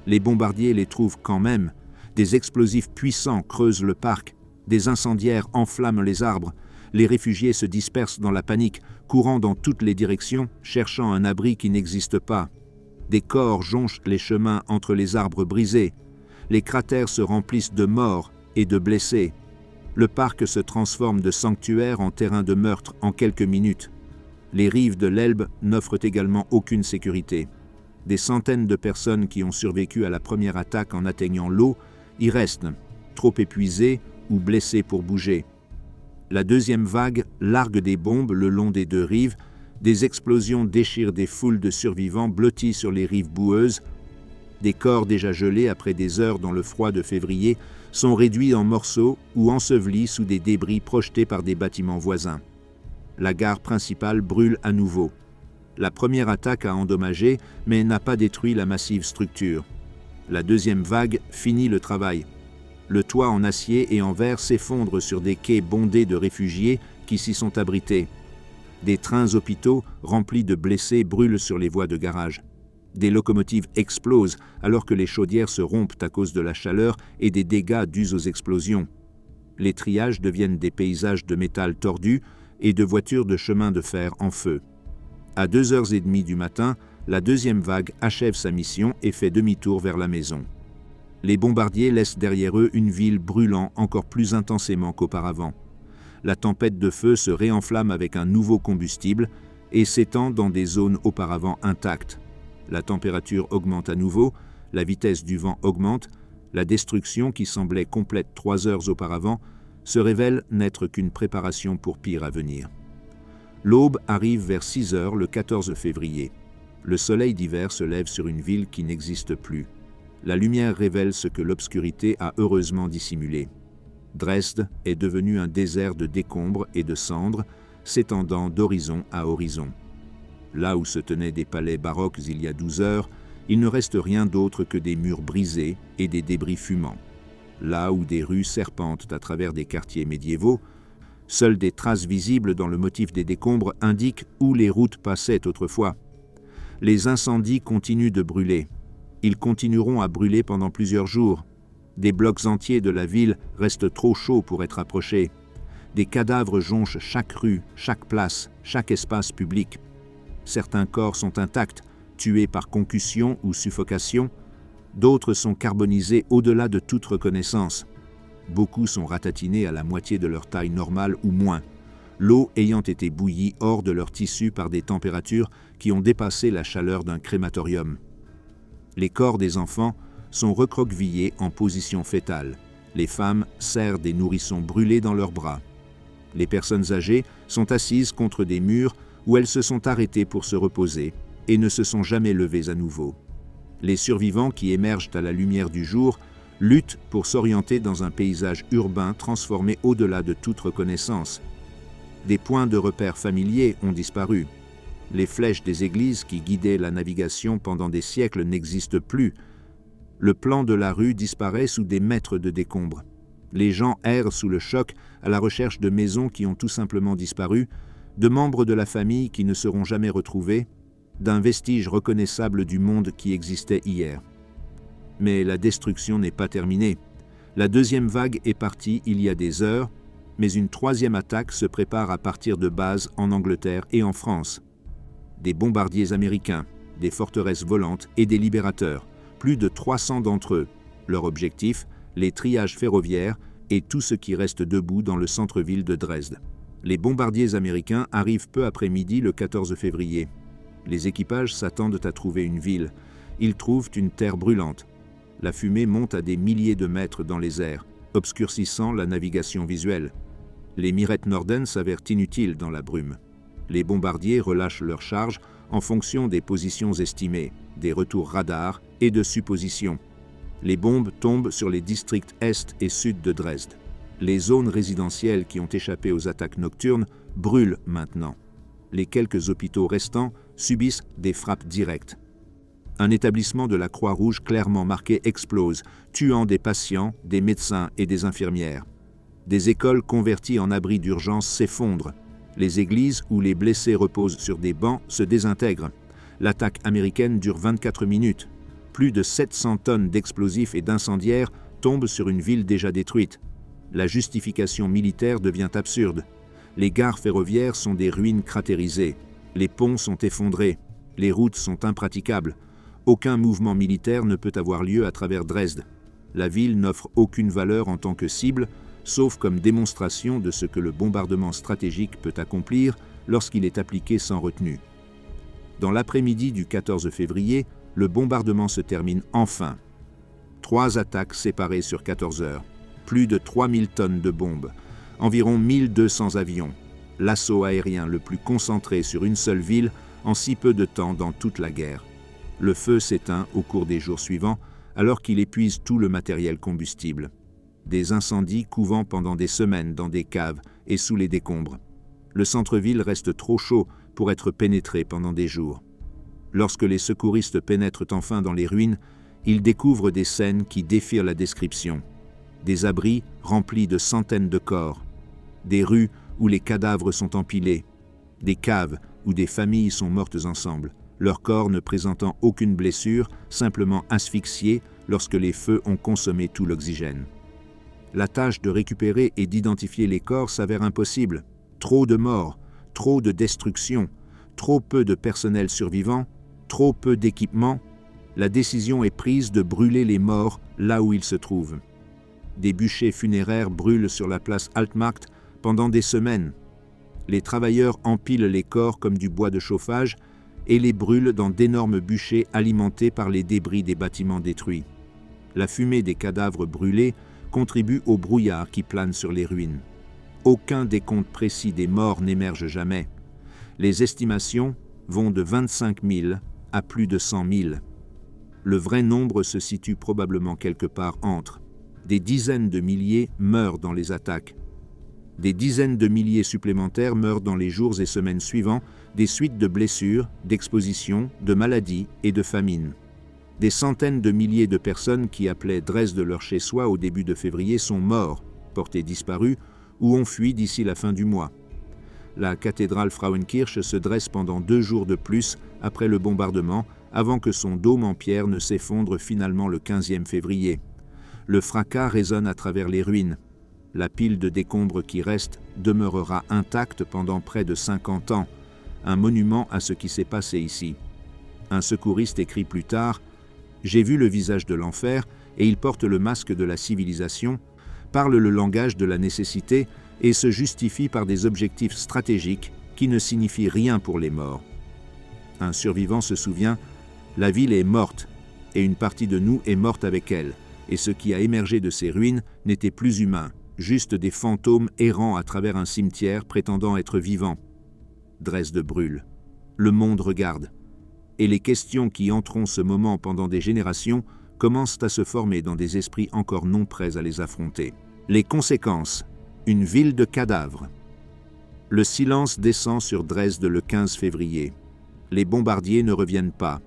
Speaker 1: Les bombardiers les trouvent quand même. Des explosifs puissants creusent le parc, des incendiaires enflamment les arbres. Les réfugiés se dispersent dans la panique, courant dans toutes les directions, cherchant un abri qui n'existe pas. Des corps jonchent les chemins entre les arbres brisés. Les cratères se remplissent de morts et de blessés. Le parc se transforme de sanctuaire en terrain de meurtre en quelques minutes. Les rives de l'Elbe n'offrent également aucune sécurité. Des centaines de personnes qui ont survécu à la première attaque en atteignant l'eau y restent, trop épuisées ou blessées pour bouger. La deuxième vague largue des bombes le long des deux rives, des explosions déchirent des foules de survivants blottis sur les rives boueuses. Des corps déjà gelés après des heures dans le froid de février sont réduits en morceaux ou ensevelis sous des débris projetés par des bâtiments voisins. La gare principale brûle à nouveau. La première attaque a endommagé, mais n'a pas détruit la massive structure. La deuxième vague finit le travail. Le toit en acier et en verre s'effondre sur des quais bondés de réfugiés qui s'y sont abrités. Des trains hôpitaux remplis de blessés brûlent sur les voies de garage. Des locomotives explosent alors que les chaudières se rompent à cause de la chaleur et des dégâts dus aux explosions. Les triages deviennent des paysages de métal tordu et de voitures de chemin de fer en feu. À 2h30 du matin, la deuxième vague achève sa mission et fait demi-tour vers la maison. Les bombardiers laissent derrière eux une ville brûlant encore plus intensément qu'auparavant. La tempête de feu se réenflamme avec un nouveau combustible et s'étend dans des zones auparavant intactes. La température augmente à nouveau, la vitesse du vent augmente, la destruction qui semblait complète 3 heures auparavant se révèle n'être qu'une préparation pour pire à venir. L'aube arrive vers 6 heures le 14 février. Le soleil d'hiver se lève sur une ville qui n'existe plus. La lumière révèle ce que l'obscurité a heureusement dissimulé. Dresde est devenu un désert de décombres et de cendres, s'étendant d'horizon à horizon. Là où se tenaient des palais baroques il y a 12 heures, il ne reste rien d'autre que des murs brisés et des débris fumants. Là où des rues serpentent à travers des quartiers médiévaux, seules des traces visibles dans le motif des décombres indiquent où les routes passaient autrefois. Les incendies continuent de brûler. Ils continueront à brûler pendant plusieurs jours. Des blocs entiers de la ville restent trop chauds pour être approchés. Des cadavres jonchent chaque rue, chaque place, chaque espace public. Certains corps sont intacts, tués par concussion ou suffocation. D'autres sont carbonisés au-delà de toute reconnaissance. Beaucoup sont ratatinés à la moitié de leur taille normale ou moins, l'eau ayant été bouillie hors de leur tissu par des températures qui ont dépassé la chaleur d'un crématorium. Les corps des enfants sont recroquevillés en position fétale. Les femmes serrent des nourrissons brûlés dans leurs bras. Les personnes âgées sont assises contre des murs où elles se sont arrêtées pour se reposer et ne se sont jamais levées à nouveau. Les survivants qui émergent à la lumière du jour luttent pour s'orienter dans un paysage urbain transformé au-delà de toute reconnaissance. Des points de repère familiers ont disparu. Les flèches des églises qui guidaient la navigation pendant des siècles n'existent plus. Le plan de la rue disparaît sous des mètres de décombres. Les gens errent sous le choc à la recherche de maisons qui ont tout simplement disparu, de membres de la famille qui ne seront jamais retrouvés, d'un vestige reconnaissable du monde qui existait hier. Mais la destruction n'est pas terminée. La deuxième vague est partie il y a des heures, mais une troisième attaque se prépare à partir de bases en Angleterre et en France. Des bombardiers américains, des forteresses volantes et des libérateurs, plus de 300 d'entre eux. Leur objectif, les triages ferroviaires et tout ce qui reste debout dans le centre-ville de Dresde. Les bombardiers américains arrivent peu après midi le 14 février. Les équipages s'attendent à trouver une ville. Ils trouvent une terre brûlante. La fumée monte à des milliers de mètres dans les airs, obscurcissant la navigation visuelle. Les mirettes Norden s'avèrent inutiles dans la brume. Les bombardiers relâchent leurs charges en fonction des positions estimées, des retours radars et de suppositions. Les bombes tombent sur les districts est et sud de Dresde. Les zones résidentielles qui ont échappé aux attaques nocturnes brûlent maintenant. Les quelques hôpitaux restants subissent des frappes directes. Un établissement de la Croix-Rouge clairement marqué explose, tuant des patients, des médecins et des infirmières. Des écoles converties en abris d'urgence s'effondrent. Les églises où les blessés reposent sur des bancs se désintègrent. L'attaque américaine dure 24 minutes. Plus de 700 tonnes d'explosifs et d'incendiaires tombent sur une ville déjà détruite. La justification militaire devient absurde. Les gares ferroviaires sont des ruines cratérisées. Les ponts sont effondrés. Les routes sont impraticables. Aucun mouvement militaire ne peut avoir lieu à travers Dresde. La ville n'offre aucune valeur en tant que cible, sauf comme démonstration de ce que le bombardement stratégique peut accomplir lorsqu'il est appliqué sans retenue. Dans l'après-midi du 14 février, le bombardement se termine enfin. 3 attaques séparées sur 14 heures, plus de 3000 tonnes de bombes, environ 1200 avions, l'assaut aérien le plus concentré sur une seule ville en si peu de temps dans toute la guerre. Le feu s'éteint au cours des jours suivants, alors qu'il épuise tout le matériel combustible. Des incendies couvant pendant des semaines dans des caves et sous les décombres. Le centre-ville reste trop chaud pour être pénétré pendant des jours. Lorsque les secouristes pénètrent enfin dans les ruines, ils découvrent des scènes qui défient la description. Des abris remplis de centaines de corps, des rues où les cadavres sont empilés, des caves où des familles sont mortes ensemble, leurs corps ne présentant aucune blessure, simplement asphyxiés lorsque les feux ont consommé tout l'oxygène. La tâche de récupérer et d'identifier les corps s'avère impossible. Trop de morts, trop de destruction, trop peu de personnel survivant, trop peu d'équipement. La décision est prise de brûler les morts là où ils se trouvent. Des bûchers funéraires brûlent sur la place Altmarkt pendant des semaines. Les travailleurs empilent les corps comme du bois de chauffage et les brûlent dans d'énormes bûchers alimentés par les débris des bâtiments détruits. La fumée des cadavres brûlés contribue au brouillard qui plane sur les ruines. Aucun décompte précis des morts n'émerge jamais. Les estimations vont de 25 000 à plus de 100 000. Le vrai nombre se situe probablement quelque part entre. Des dizaines de milliers meurent dans les attaques. Des dizaines de milliers supplémentaires meurent dans les jours et semaines suivants des suites de blessures, d'expositions, de maladies et de famines. Des centaines de milliers de personnes qui appelaient Dresde leur chez-soi au début de février sont morts, portés disparus ou ont fui d'ici la fin du mois. La cathédrale Frauenkirche se dresse pendant 2 jours de plus après le bombardement, avant que son dôme en pierre ne s'effondre finalement le 15e février. Le fracas résonne à travers les ruines. La pile de décombres qui reste demeurera intacte pendant près de 50 ans, un monument à ce qui s'est passé ici. Un secouriste écrit plus tard « J'ai vu le visage de l'enfer et il porte le masque de la civilisation, parle le langage de la nécessité et se justifie par des objectifs stratégiques qui ne signifient rien pour les morts. » Un survivant se souvient « La ville est morte et une partie de nous est morte avec elle, et ce qui a émergé de ces ruines n'était plus humain, juste des fantômes errant à travers un cimetière prétendant être vivants. » Dresde brûle. Le monde regarde. Et les questions qui hanteront ce moment pendant des générations commencent à se former dans des esprits encore non prêts à les affronter. Les conséquences. Une ville de cadavres. Le silence descend sur Dresde le 15 février. Les bombardiers ne reviennent pas.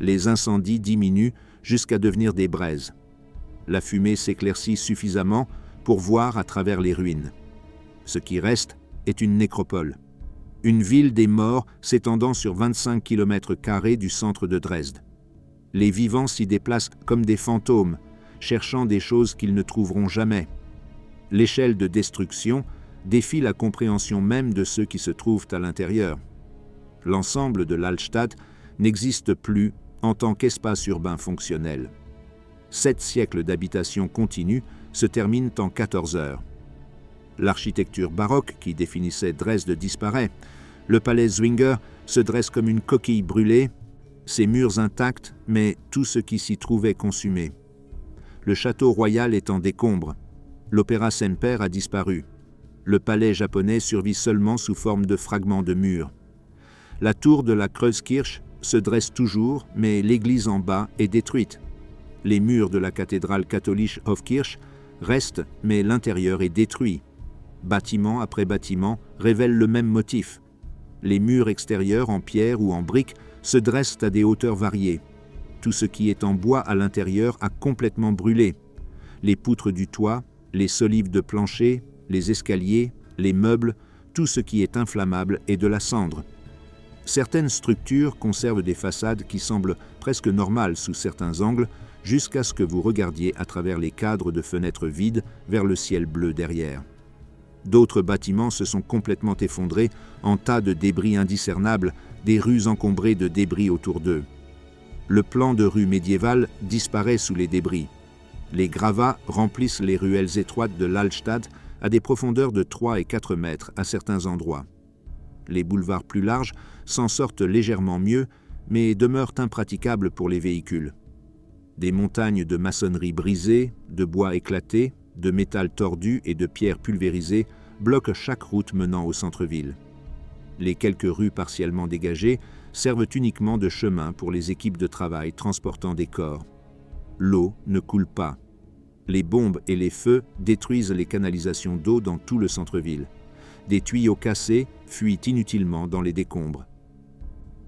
Speaker 1: Les incendies diminuent jusqu'à devenir des braises. La fumée s'éclaircit suffisamment pour voir à travers les ruines. Ce qui reste est une nécropole. Une ville des morts s'étendant sur 25 km² du centre de Dresde. Les vivants s'y déplacent comme des fantômes, cherchant des choses qu'ils ne trouveront jamais. L'échelle de destruction défie la compréhension même de ceux qui se trouvent à l'intérieur. L'ensemble de l'Altstadt n'existe plus en tant qu'espace urbain fonctionnel. 7 siècles d'habitation continue se terminent en 14 heures. L'architecture baroque qui définissait Dresde disparaît. Le palais Zwinger se dresse comme une coquille brûlée, ses murs intacts, mais tout ce qui s'y trouvait consumé. Le château royal est en décombres. L'Opéra Semper a disparu. Le palais japonais survit seulement sous forme de fragments de murs. La tour de la Kreuzkirche se dresse toujours, mais l'église en bas est détruite. Les murs de la cathédrale catholique Hofkirche restent, mais l'intérieur est détruit. Bâtiment après bâtiment révèlent le même motif. Les murs extérieurs en pierre ou en briques se dressent à des hauteurs variées. Tout ce qui est en bois à l'intérieur a complètement brûlé. Les poutres du toit, les solives de plancher, les escaliers, les meubles, tout ce qui est inflammable est de la cendre. Certaines structures conservent des façades qui semblent presque normales sous certains angles, jusqu'à ce que vous regardiez à travers les cadres de fenêtres vides vers le ciel bleu derrière. D'autres bâtiments se sont complètement effondrés en tas de débris indiscernables, des rues encombrées de débris autour d'eux. Le plan de rue médiévale disparaît sous les débris. Les gravats remplissent les ruelles étroites de l'Altstadt à des profondeurs de 3 et 4 mètres à certains endroits. Les boulevards plus larges s'en sortent légèrement mieux, mais demeurent impraticables pour les véhicules. Des montagnes de maçonnerie brisée, de bois éclaté, de métal tordu et de pierres pulvérisées bloquent chaque route menant au centre-ville. Les quelques rues partiellement dégagées servent uniquement de chemin pour les équipes de travail transportant des corps. L'eau ne coule pas. Les bombes et les feux détruisent les canalisations d'eau dans tout le centre-ville. Des tuyaux cassés fuient inutilement dans les décombres.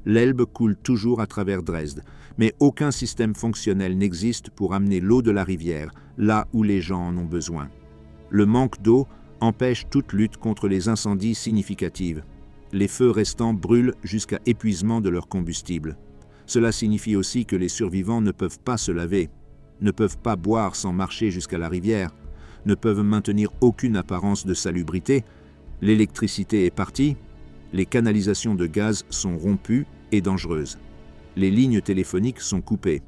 Speaker 1: L'Elbe coule toujours à travers Dresde, mais aucun système fonctionnel n'existe pour amener l'eau de la rivière là où les gens en ont besoin. Le manque d'eau empêche toute lutte contre les incendies significatives. Les feux restants brûlent jusqu'à épuisement de leur combustible. Cela signifie aussi que les survivants ne peuvent pas se laver, ne peuvent pas boire sans marcher jusqu'à la rivière, ne peuvent maintenir aucune apparence de salubrité. L'électricité est partie, les canalisations de gaz sont rompues et dangereuses. Les lignes téléphoniques sont coupées.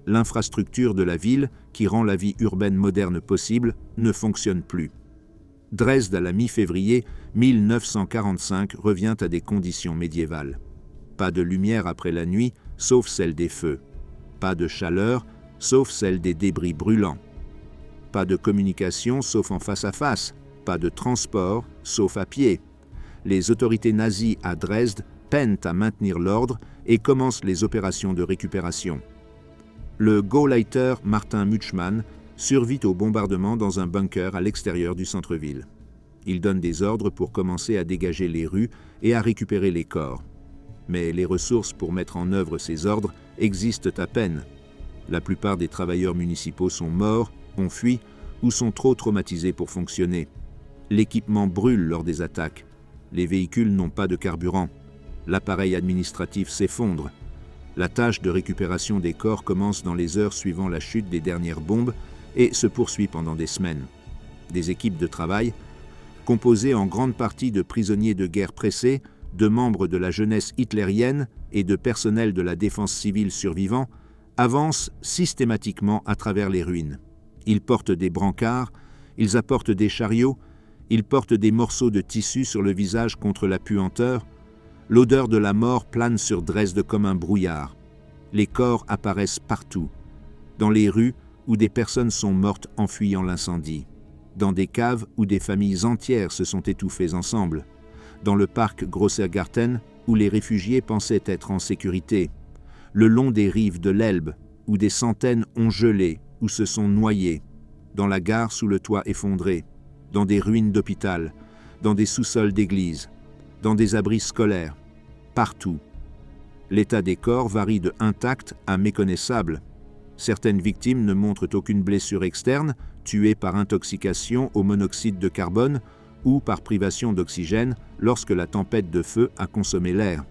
Speaker 1: L'infrastructure de la ville, qui rend la vie urbaine moderne possible, ne fonctionne plus. Dresde, à la mi-février 1945, revient à des conditions médiévales. Pas de lumière après la nuit, sauf celle des feux. Pas de chaleur, sauf celle des débris brûlants. Pas de communication, sauf en face à face. Pas de transport, sauf à pied. Les autorités nazies à Dresde peinent à maintenir l'ordre et commencent les opérations de récupération. Le Gauleiter Martin Mutschmann survit au bombardement dans un bunker à l'extérieur du centre-ville. Il donne des ordres pour commencer à dégager les rues et à récupérer les corps. Mais les ressources pour mettre en œuvre ces ordres existent à peine. La plupart des travailleurs municipaux sont morts, ont fui ou sont trop traumatisés pour fonctionner. L'équipement brûle lors des attaques. Les véhicules n'ont pas de carburant. L'appareil administratif s'effondre. La tâche de récupération des corps commence dans les heures suivant la chute des dernières bombes et se poursuit pendant des semaines. Des équipes de travail, composées en grande partie de prisonniers de guerre pressés, de membres de la jeunesse hitlérienne et de personnel de la défense civile survivants, avancent systématiquement à travers les ruines. Ils portent des brancards, ils apportent des chariots, ils portent des morceaux de tissu sur le visage contre la puanteur. L'odeur de la mort plane sur Dresde comme un brouillard. Les corps apparaissent partout. Dans les rues où des personnes sont mortes en fuyant l'incendie. Dans des caves où des familles entières se sont étouffées ensemble. Dans le parc Grosser Garten où les réfugiés pensaient être en sécurité. Le long des rives de l'Elbe, où des centaines ont gelé ou se sont noyés, dans la gare sous le toit effondré, dans des ruines d'hôpital, dans des sous-sols d'églises, dans des abris scolaires, partout. L'état des corps varie de intact à méconnaissable. Certaines victimes ne montrent aucune blessure externe, tuées par intoxication au monoxyde de carbone ou par privation d'oxygène lorsque la tempête de feu a consommé l'air.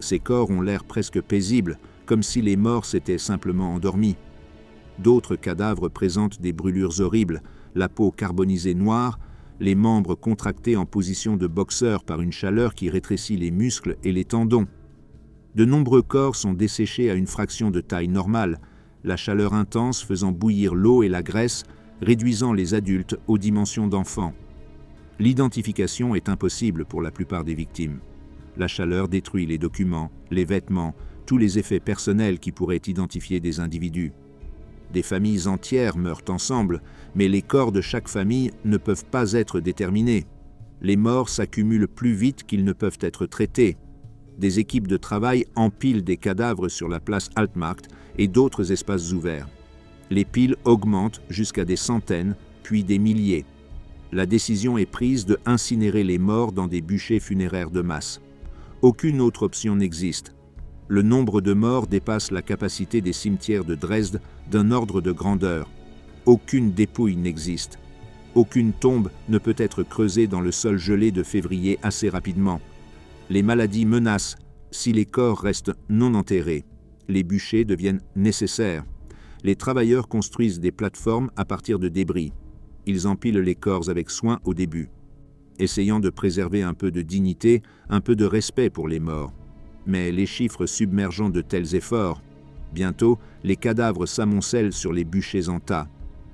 Speaker 1: Ces corps ont l'air presque paisibles, comme si les morts s'étaient simplement endormis. D'autres cadavres présentent des brûlures horribles, la peau carbonisée noire, les membres contractés en position de boxeur par une chaleur qui rétrécit les muscles et les tendons. De nombreux corps sont desséchés à une fraction de taille normale, la chaleur intense faisant bouillir l'eau et la graisse, réduisant les adultes aux dimensions d'enfants. L'identification est impossible pour la plupart des victimes. La chaleur détruit les documents, les vêtements, tous les effets personnels qui pourraient identifier des individus. Des familles entières meurent ensemble, mais les corps de chaque famille ne peuvent pas être déterminés. Les morts s'accumulent plus vite qu'ils ne peuvent être traités. Des équipes de travail empilent des cadavres sur la place Altmarkt et d'autres espaces ouverts. Les piles augmentent jusqu'à des centaines, puis des milliers. La décision est prise de incinérer les morts dans des bûchers funéraires de masse. Aucune autre option n'existe. Le nombre de morts dépasse la capacité des cimetières de Dresde d'un ordre de grandeur. Aucune dépouille n'existe. Aucune tombe ne peut être creusée dans le sol gelé de février assez rapidement. Les maladies menacent si les corps restent non enterrés. Les bûchers deviennent nécessaires. Les travailleurs construisent des plateformes à partir de débris. Ils empilent les corps avec soin au début, essayant de préserver un peu de dignité, un peu de respect pour les morts. Mais les chiffres submergeant de tels efforts. Bientôt, les cadavres s'amoncellent sur les bûchers en tas,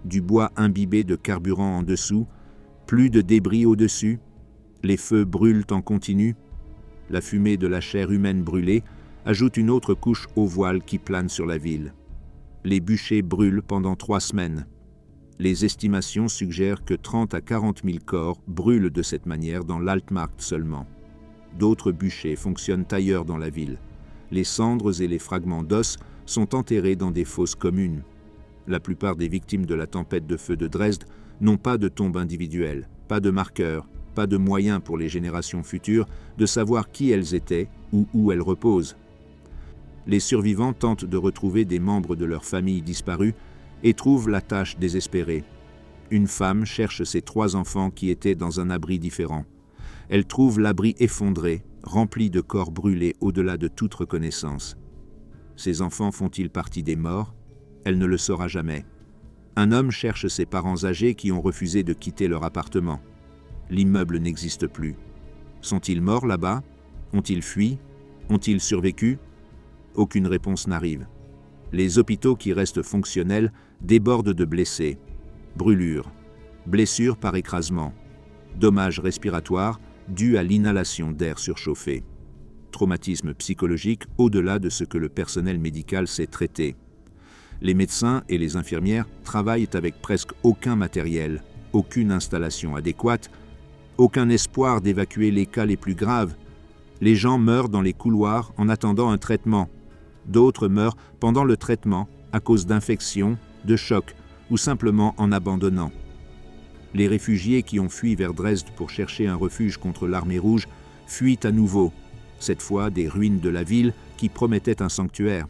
Speaker 1: du bois imbibé de carburant en dessous, plus de débris au-dessus, les feux brûlent en continu, la fumée de la chair humaine brûlée ajoute une autre couche au voile qui plane sur la ville. Les bûchers brûlent pendant 3 semaines. Les estimations suggèrent que 30 à 40 000 corps brûlent de cette manière dans l'Altmarkt seulement. D'autres bûchers fonctionnent ailleurs dans la ville. Les cendres et les fragments d'os sont enterrés dans des fosses communes. La plupart des victimes de la tempête de feu de Dresde n'ont pas de tombe individuelle, pas de marqueurs, pas de moyens pour les générations futures de savoir qui elles étaient ou où elles reposent. Les survivants tentent de retrouver des membres de leur famille disparus et trouvent la tâche désespérée. Une femme cherche ses 3 enfants qui étaient dans un abri différent. Elle trouve l'abri effondré, rempli de corps brûlés au-delà de toute reconnaissance. Ces enfants font-ils partie des morts? Elle ne le saura jamais. Un homme cherche ses parents âgés qui ont refusé de quitter leur appartement. L'immeuble n'existe plus. Sont-ils morts là-bas? Ont-ils fui? Ont-ils survécu? Aucune réponse n'arrive. Les hôpitaux qui restent fonctionnels débordent de blessés. Brûlures, blessures par écrasement, dommages respiratoires dus à l'inhalation d'air surchauffé, traumatisme psychologique au-delà de ce que le personnel médical sait traiter. Les médecins et les infirmières travaillent avec presque aucun matériel, aucune installation adéquate, aucun espoir d'évacuer les cas les plus graves. Les gens meurent dans les couloirs en attendant un traitement. D'autres meurent pendant le traitement à cause d'infections, de chocs ou simplement en abandonnant. Les réfugiés qui ont fui vers Dresde pour chercher un refuge contre l'armée rouge fuient à nouveau, cette fois des ruines de la ville qui promettaient un sanctuaire.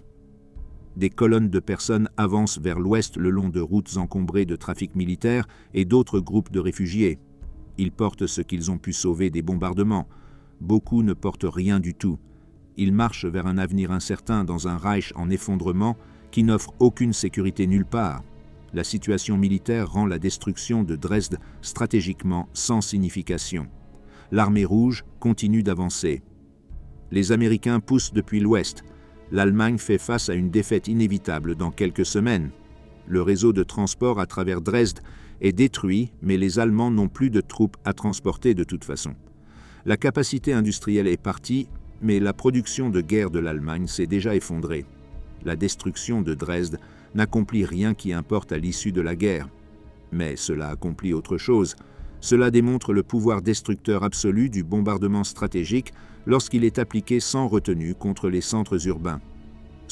Speaker 1: Des colonnes de personnes avancent vers l'ouest le long de routes encombrées de trafic militaire et d'autres groupes de réfugiés. Ils portent ce qu'ils ont pu sauver des bombardements. Beaucoup ne portent rien du tout. Ils marchent vers un avenir incertain dans un Reich en effondrement qui n'offre aucune sécurité nulle part. La situation militaire rend la destruction de Dresde stratégiquement sans signification. L'armée rouge continue d'avancer. Les Américains poussent depuis l'ouest. L'Allemagne fait face à une défaite inévitable dans quelques semaines. Le réseau de transport à travers Dresde est détruit, mais les Allemands n'ont plus de troupes à transporter de toute façon. La capacité industrielle est partie, mais la production de guerre de l'Allemagne s'est déjà effondrée. La destruction de Dresde n'accomplit rien qui importe à l'issue de la guerre. Mais cela accomplit autre chose. Cela démontre le pouvoir destructeur absolu du bombardement stratégique lorsqu'il est appliqué sans retenue contre les centres urbains.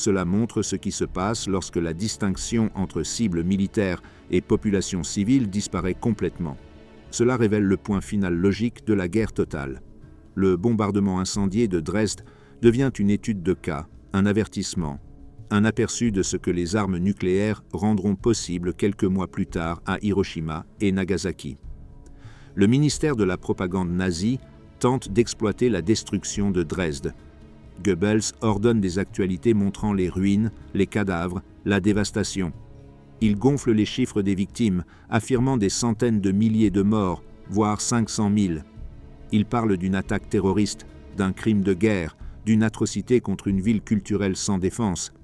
Speaker 1: Cela montre ce qui se passe lorsque la distinction entre cibles militaires et population civile disparaît complètement. Cela révèle le point final logique de la guerre totale. Le bombardement incendié de Dresde devient une étude de cas, un avertissement, un aperçu de ce que les armes nucléaires rendront possible quelques mois plus tard à Hiroshima et Nagasaki. Le ministère de la propagande nazie tente d'exploiter la destruction de Dresde. Goebbels ordonne des actualités montrant les ruines, les cadavres, la dévastation. Il gonfle les chiffres des victimes, affirmant des centaines de milliers de morts, voire 500 000. Il parle d'une attaque terroriste, d'un crime de guerre, d'une atrocité contre une ville culturelle sans défense.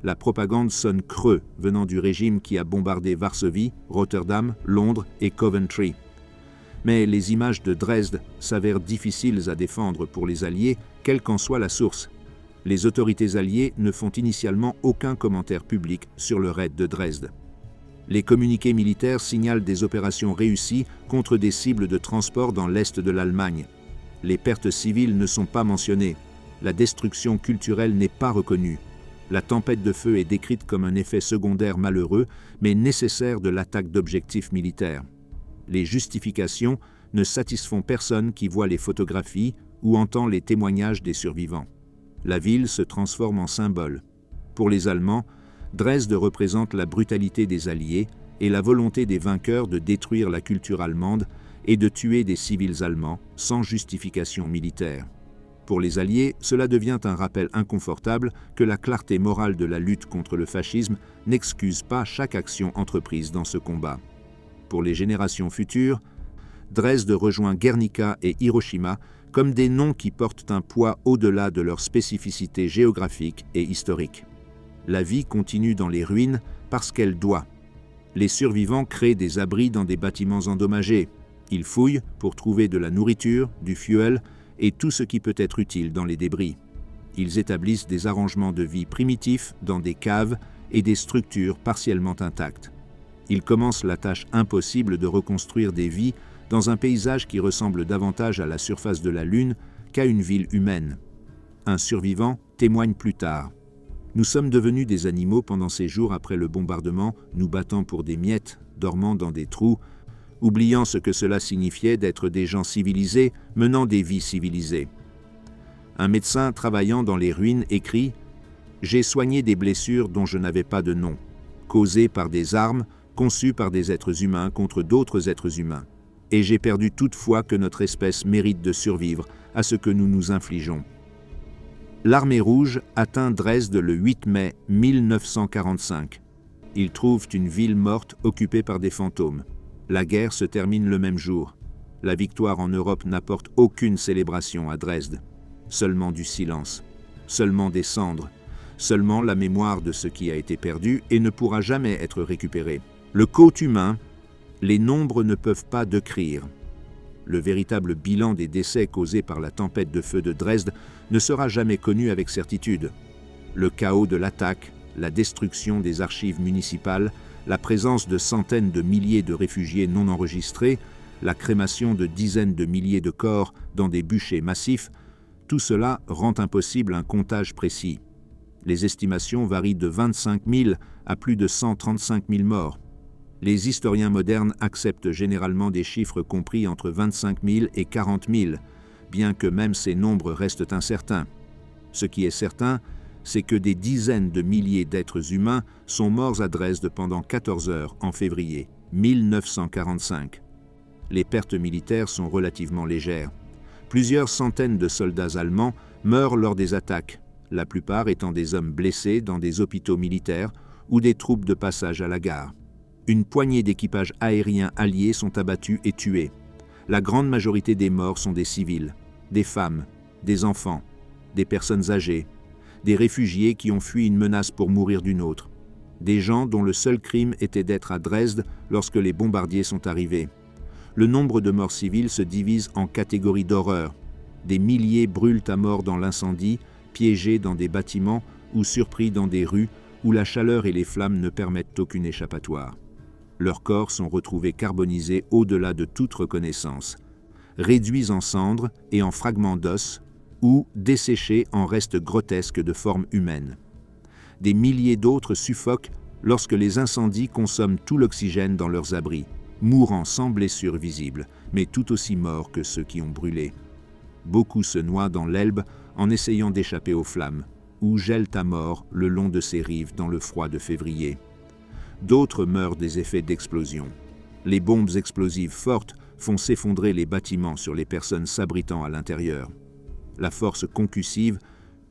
Speaker 1: La propagande sonne creux venant du régime qui a bombardé Varsovie, Rotterdam, Londres et Coventry. Mais les images de Dresde s'avèrent difficiles à défendre pour les Alliés, quelle qu'en soit la source. Les autorités alliées ne font initialement aucun commentaire public sur le raid de Dresde. Les communiqués militaires signalent des opérations réussies contre des cibles de transport dans l'est de l'Allemagne. Les pertes civiles ne sont pas mentionnées. La destruction culturelle n'est pas reconnue. La tempête de feu est décrite comme un effet secondaire malheureux, mais nécessaire de l'attaque d'objectifs militaires. Les justifications ne satisfont personne qui voit les photographies ou entend les témoignages des survivants. La ville se transforme en symbole. Pour les Allemands, Dresde représente la brutalité des Alliés et la volonté des vainqueurs de détruire la culture allemande et de tuer des civils allemands sans justification militaire. Pour les Alliés, cela devient un rappel inconfortable que la clarté morale de la lutte contre le fascisme n'excuse pas chaque action entreprise dans ce combat. Pour les générations futures, Dresde rejoint Guernica et Hiroshima comme des noms qui portent un poids au-delà de leur spécificité géographique et historique. La vie continue dans les ruines parce qu'elle doit. Les survivants créent des abris dans des bâtiments endommagés. Ils fouillent pour trouver de la nourriture, du fuel et tout ce qui peut être utile dans les débris. Ils établissent des arrangements de vie primitifs dans des caves et des structures partiellement intactes. Ils commencent la tâche impossible de reconstruire des vies dans un paysage qui ressemble davantage à la surface de la Lune qu'à une ville humaine. Un survivant témoigne plus tard. Nous sommes devenus des animaux pendant ces jours après le bombardement, nous battant pour des miettes, dormant dans des trous, oubliant ce que cela signifiait d'être des gens civilisés, menant des vies civilisées. Un médecin travaillant dans les ruines écrit « J'ai soigné des blessures dont je n'avais pas de nom, causées par des armes conçues par des êtres humains contre d'autres êtres humains. Et j'ai perdu toute foi que notre espèce mérite de survivre à ce que nous nous infligeons. » L'armée rouge atteint Dresde le 8 mai 1945. Ils trouvent une ville morte occupée par des fantômes. La guerre se termine le même jour. La victoire en Europe n'apporte aucune célébration à Dresde. Seulement du silence, seulement des cendres, seulement la mémoire de ce qui a été perdu et ne pourra jamais être récupéré. Le côté humain, les nombres ne peuvent pas décrire. Le véritable bilan des décès causés par la tempête de feu de Dresde ne sera jamais connu avec certitude. Le chaos de l'attaque, la destruction des archives municipales, la présence de centaines de milliers de réfugiés non enregistrés, la crémation de dizaines de milliers de corps dans des bûchers massifs, tout cela rend impossible un comptage précis. Les estimations varient de 25 000 à plus de 135 000 morts. Les historiens modernes acceptent généralement des chiffres compris entre 25 000 et 40 000, bien que même ces nombres restent incertains. Ce qui est certain, c'est que des dizaines de milliers d'êtres humains sont morts à Dresde pendant 14 heures en février 1945. Les pertes militaires sont relativement légères. Plusieurs centaines de soldats allemands meurent lors des attaques, la plupart étant des hommes blessés dans des hôpitaux militaires ou des troupes de passage à la gare. Une poignée d'équipages aériens alliés sont abattus et tués. La grande majorité des morts sont des civils, des femmes, des enfants, des personnes âgées, des réfugiés qui ont fui une menace pour mourir d'une autre, des gens dont le seul crime était d'être à Dresde lorsque les bombardiers sont arrivés. Le nombre de morts civiles se divise en catégories d'horreur. Des milliers brûlent à mort dans l'incendie, piégés dans des bâtiments ou surpris dans des rues où la chaleur et les flammes ne permettent aucune échappatoire. Leurs corps sont retrouvés carbonisés au-delà de toute reconnaissance, réduits en cendres et en fragments d'os ou desséchés en restes grotesques de formes humaines. des milliers d'autres suffoquent lorsque les incendies consomment tout l'oxygène dans leurs abris, mourant sans blessure visible, mais tout aussi morts que ceux qui ont brûlé. Beaucoup se noient dans l'Elbe en essayant d'échapper aux flammes, ou gèlent à mort le long de ses rives dans le froid de février. D'autres meurent des effets d'explosion. Les bombes explosives fortes font s'effondrer les bâtiments sur les personnes s'abritant à l'intérieur. La force concussive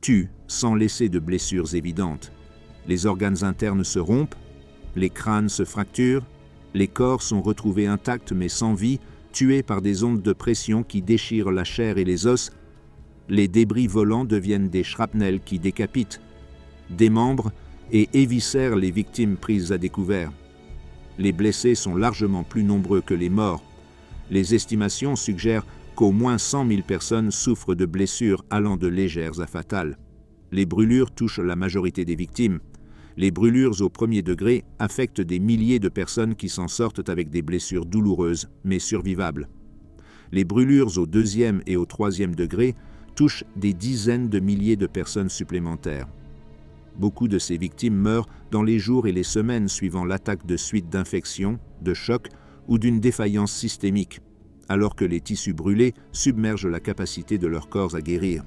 Speaker 1: tue sans laisser de blessures évidentes. Les organes internes se rompent, les crânes se fracturent, les corps sont retrouvés intacts mais sans vie, tués par des ondes de pression qui déchirent la chair et les os. Les débris volants deviennent des shrapnels qui décapitent, démembrent et éviscèrent les victimes prises à découvert. Les blessés sont largement plus nombreux que les morts. Les estimations suggèrent qu'au moins 100 000 personnes souffrent de blessures allant de légères à fatales. Les brûlures touchent la majorité des victimes. Les brûlures au premier degré affectent des milliers de personnes qui s'en sortent avec des blessures douloureuses mais survivables. Les brûlures au deuxième et au troisième degré touchent des dizaines de milliers de personnes supplémentaires. Beaucoup de ces victimes meurent dans les jours et les semaines suivant l'attaque de suite d'infections, de chocs ou d'une défaillance systémique, alors que les tissus brûlés submergent la capacité de leurs corps à guérir.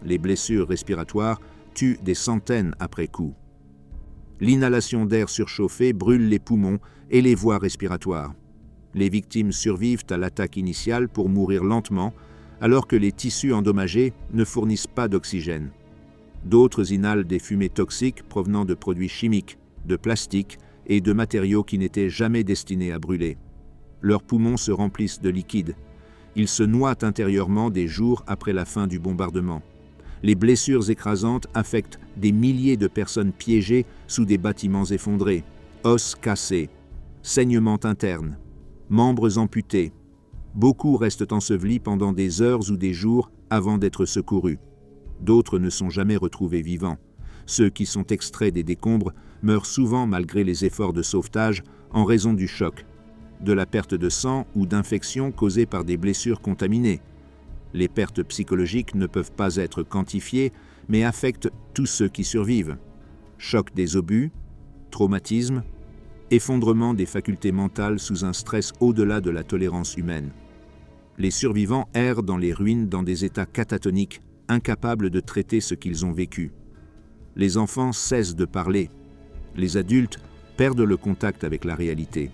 Speaker 1: Les blessures respiratoires tuent des centaines après coup. L'inhalation d'air surchauffé brûle les poumons et les voies respiratoires. Les victimes survivent à l'attaque initiale pour mourir lentement, alors que les tissus endommagés ne fournissent pas d'oxygène. D'autres inhalent des fumées toxiques provenant de produits chimiques, de plastique et de matériaux qui n'étaient jamais destinés à brûler. Leurs poumons se remplissent de liquide. Ils se noient intérieurement des jours après la fin du bombardement. Les blessures écrasantes affectent des milliers de personnes piégées sous des bâtiments effondrés, os cassés, saignements internes, membres amputés. Beaucoup restent ensevelis pendant des heures ou des jours avant d'être secourus. D'autres ne sont jamais retrouvés vivants. Ceux qui sont extraits des décombres meurent souvent malgré les efforts de sauvetage en raison du choc, de la perte de sang ou d'infections causées par des blessures contaminées. Les pertes psychologiques ne peuvent pas être quantifiées, mais affectent tous ceux qui survivent. Choc des obus, traumatisme, effondrement des facultés mentales sous un stress au-delà de la tolérance humaine. Les survivants errent dans les ruines dans des états catatoniques, incapables de traiter ce qu'ils ont vécu. Les enfants cessent de parler. Les adultes perdent le contact avec la réalité.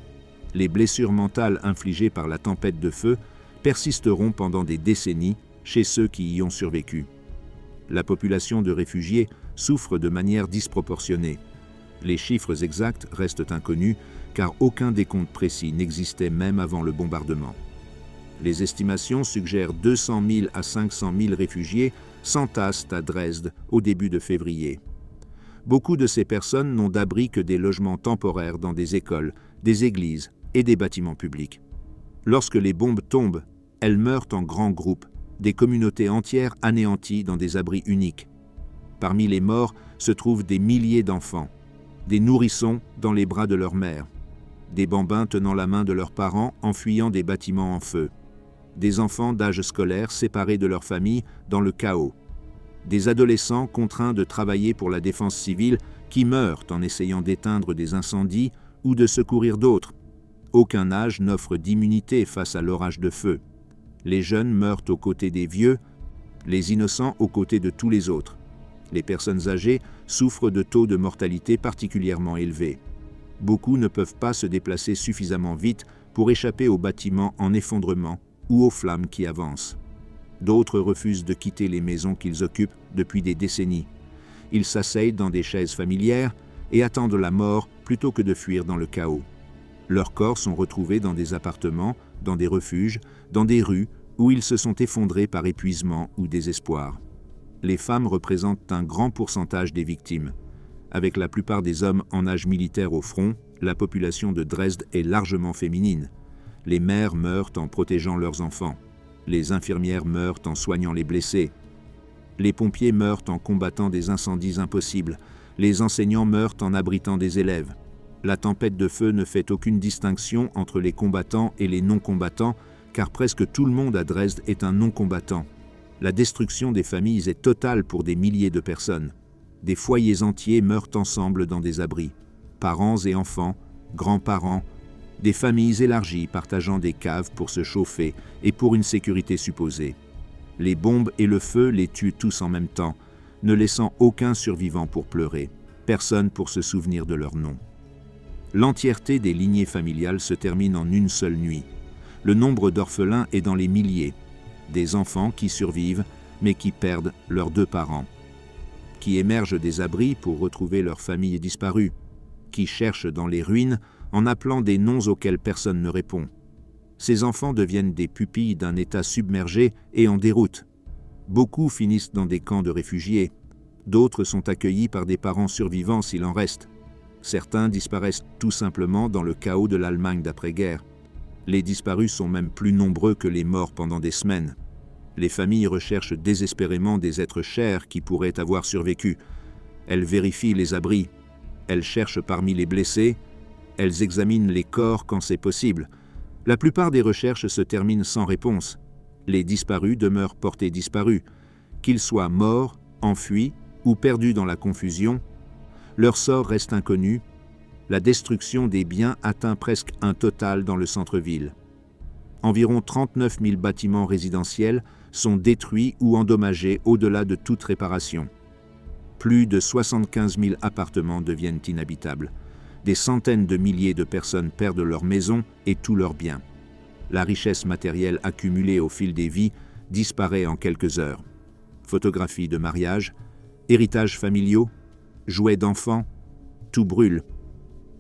Speaker 1: Les blessures mentales infligées par la tempête de feu persisteront pendant des décennies chez ceux qui y ont survécu. La population de réfugiés souffre de manière disproportionnée. Les chiffres exacts restent inconnus car aucun décompte précis n'existait même avant le bombardement. Les estimations suggèrent 200 000 à 500 000 réfugiés s'entassent à Dresde au début de février. Beaucoup de ces personnes n'ont d'abri que des logements temporaires dans des écoles, des églises et des bâtiments publics. Lorsque les bombes tombent, elles meurent en grands groupes, des communautés entières anéanties dans des abris uniques. Parmi les morts se trouvent des milliers d'enfants, des nourrissons dans les bras de leur mère, des bambins tenant la main de leurs parents en fuyant des bâtiments en feu, des enfants d'âge scolaire séparés de leur famille dans le chaos, des adolescents contraints de travailler pour la défense civile qui meurent en essayant d'éteindre des incendies ou de secourir d'autres. Aucun âge n'offre d'immunité face à l'orage de feu. Les jeunes meurent aux côtés des vieux, les innocents aux côtés de tous les autres. Les personnes âgées souffrent de taux de mortalité particulièrement élevés. Beaucoup ne peuvent pas se déplacer suffisamment vite pour échapper aux bâtiments en effondrement ou aux flammes qui avancent. D'autres refusent de quitter les maisons qu'ils occupent depuis des décennies. Ils s'asseyent dans des chaises familières et attendent la mort plutôt que de fuir dans le chaos. Leurs corps sont retrouvés dans des appartements, dans des refuges, dans des rues où ils se sont effondrés par épuisement ou désespoir. Les femmes représentent un grand pourcentage des victimes. Avec la plupart des hommes en âge militaire au front, la population de Dresde est largement féminine. Les mères meurent en protégeant leurs enfants. Les infirmières meurent en soignant les blessés. Les pompiers meurent en combattant des incendies impossibles. Les enseignants meurent en abritant des élèves. La tempête de feu ne fait aucune distinction entre les combattants et les non-combattants, car presque tout le monde à Dresde est un non-combattant. La destruction des familles est totale pour des milliers de personnes. Des foyers entiers meurent ensemble dans des abris. Parents et enfants, grands-parents, des familles élargies partageant des caves pour se chauffer et pour une sécurité supposée. Les bombes et le feu les tuent tous en même temps, ne laissant aucun survivant pour pleurer, personne pour se souvenir de leur nom. L'entièreté des lignées familiales se termine en une seule nuit. Le nombre d'orphelins est dans les milliers, des enfants qui survivent mais qui perdent leurs 2 parents, qui émergent des abris pour retrouver leur famille disparue, qui cherchent dans les ruines en appelant des noms auxquels personne ne répond. Ces enfants deviennent des pupilles d'un État submergé et en déroute. Beaucoup finissent dans des camps de réfugiés, d'autres sont accueillis par des parents survivants s'il en reste. Certains disparaissent tout simplement dans le chaos de l'Allemagne d'après-guerre. Les disparus sont même plus nombreux que les morts pendant des semaines. Les familles recherchent désespérément des êtres chers qui pourraient avoir survécu. Elles vérifient les abris. Elles cherchent parmi les blessés. Elles examinent les corps quand c'est possible. La plupart des recherches se terminent sans réponse. Les disparus demeurent portés disparus. Qu'ils soient morts, enfuis ou perdus dans la confusion, leur sort reste inconnu. La destruction des biens atteint presque un total dans le centre-ville. Environ 39 000 bâtiments résidentiels sont détruits ou endommagés au-delà de toute réparation. Plus de 75 000 appartements deviennent inhabitables. Des centaines de milliers de personnes perdent leur maison et tous leurs biens. La richesse matérielle accumulée au fil des vies disparaît en quelques heures. Photographies de mariage, héritages familiaux, jouets d'enfants, tout brûle.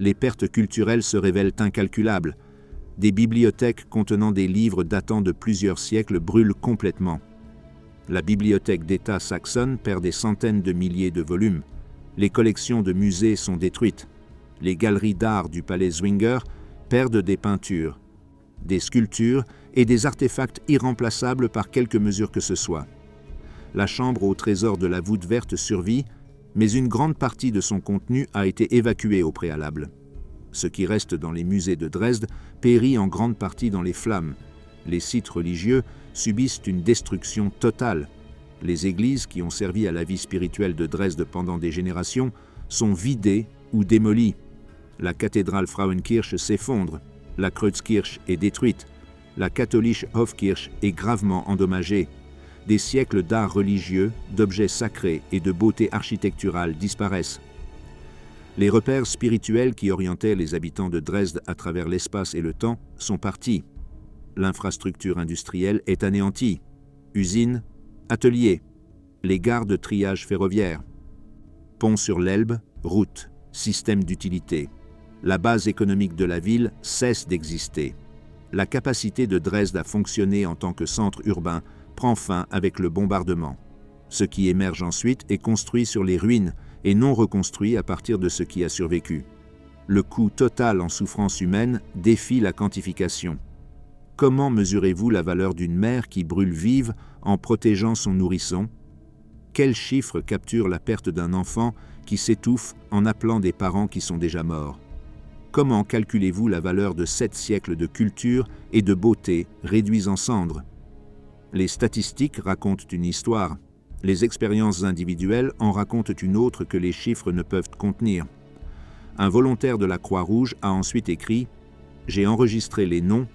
Speaker 1: Les pertes culturelles se révèlent incalculables. Des bibliothèques contenant des livres datant de plusieurs siècles brûlent complètement. La bibliothèque d'État saxonne perd des centaines de milliers de volumes. Les collections de musées sont détruites. Les galeries d'art du palais Zwinger perdent des peintures, des sculptures et des artefacts irremplaçables par quelque mesure que ce soit. La chambre au trésor de la voûte verte survit, mais une grande partie de son contenu a été évacuée au préalable. Ce qui reste dans les musées de Dresde périt en grande partie dans les flammes. Les sites religieux subissent une destruction totale. Les églises qui ont servi à la vie spirituelle de Dresde pendant des générations sont vidées ou démolies. La cathédrale Frauenkirche s'effondre, la Kreuzkirche est détruite, la Katholische Hofkirche est gravement endommagée. Des siècles d'art religieux, d'objets sacrés et de beauté architecturale disparaissent. Les repères spirituels qui orientaient les habitants de Dresde à travers l'espace et le temps sont partis. L'infrastructure industrielle est anéantie. Usines, ateliers, les gares de triage ferroviaire, ponts sur l'Elbe, routes, systèmes d'utilité. La base économique de la ville cesse d'exister. La capacité de Dresde à fonctionner en tant que centre urbain prend fin avec le bombardement. Ce qui émerge ensuite est construit sur les ruines et non reconstruit à partir de ce qui a survécu. Le coût total en souffrance humaine défie la quantification. Comment mesurez-vous la valeur d'une mère qui brûle vive en protégeant son nourrisson? Quel chiffre capture la perte d'un enfant qui s'étouffe en appelant des parents qui sont déjà morts? Comment calculez-vous la valeur de 7 siècles de culture et de beauté réduits en cendres? Les statistiques racontent une histoire. Les expériences individuelles en racontent une autre que les chiffres ne peuvent contenir. Un volontaire de la Croix-Rouge a ensuite écrit « J'ai enregistré les noms,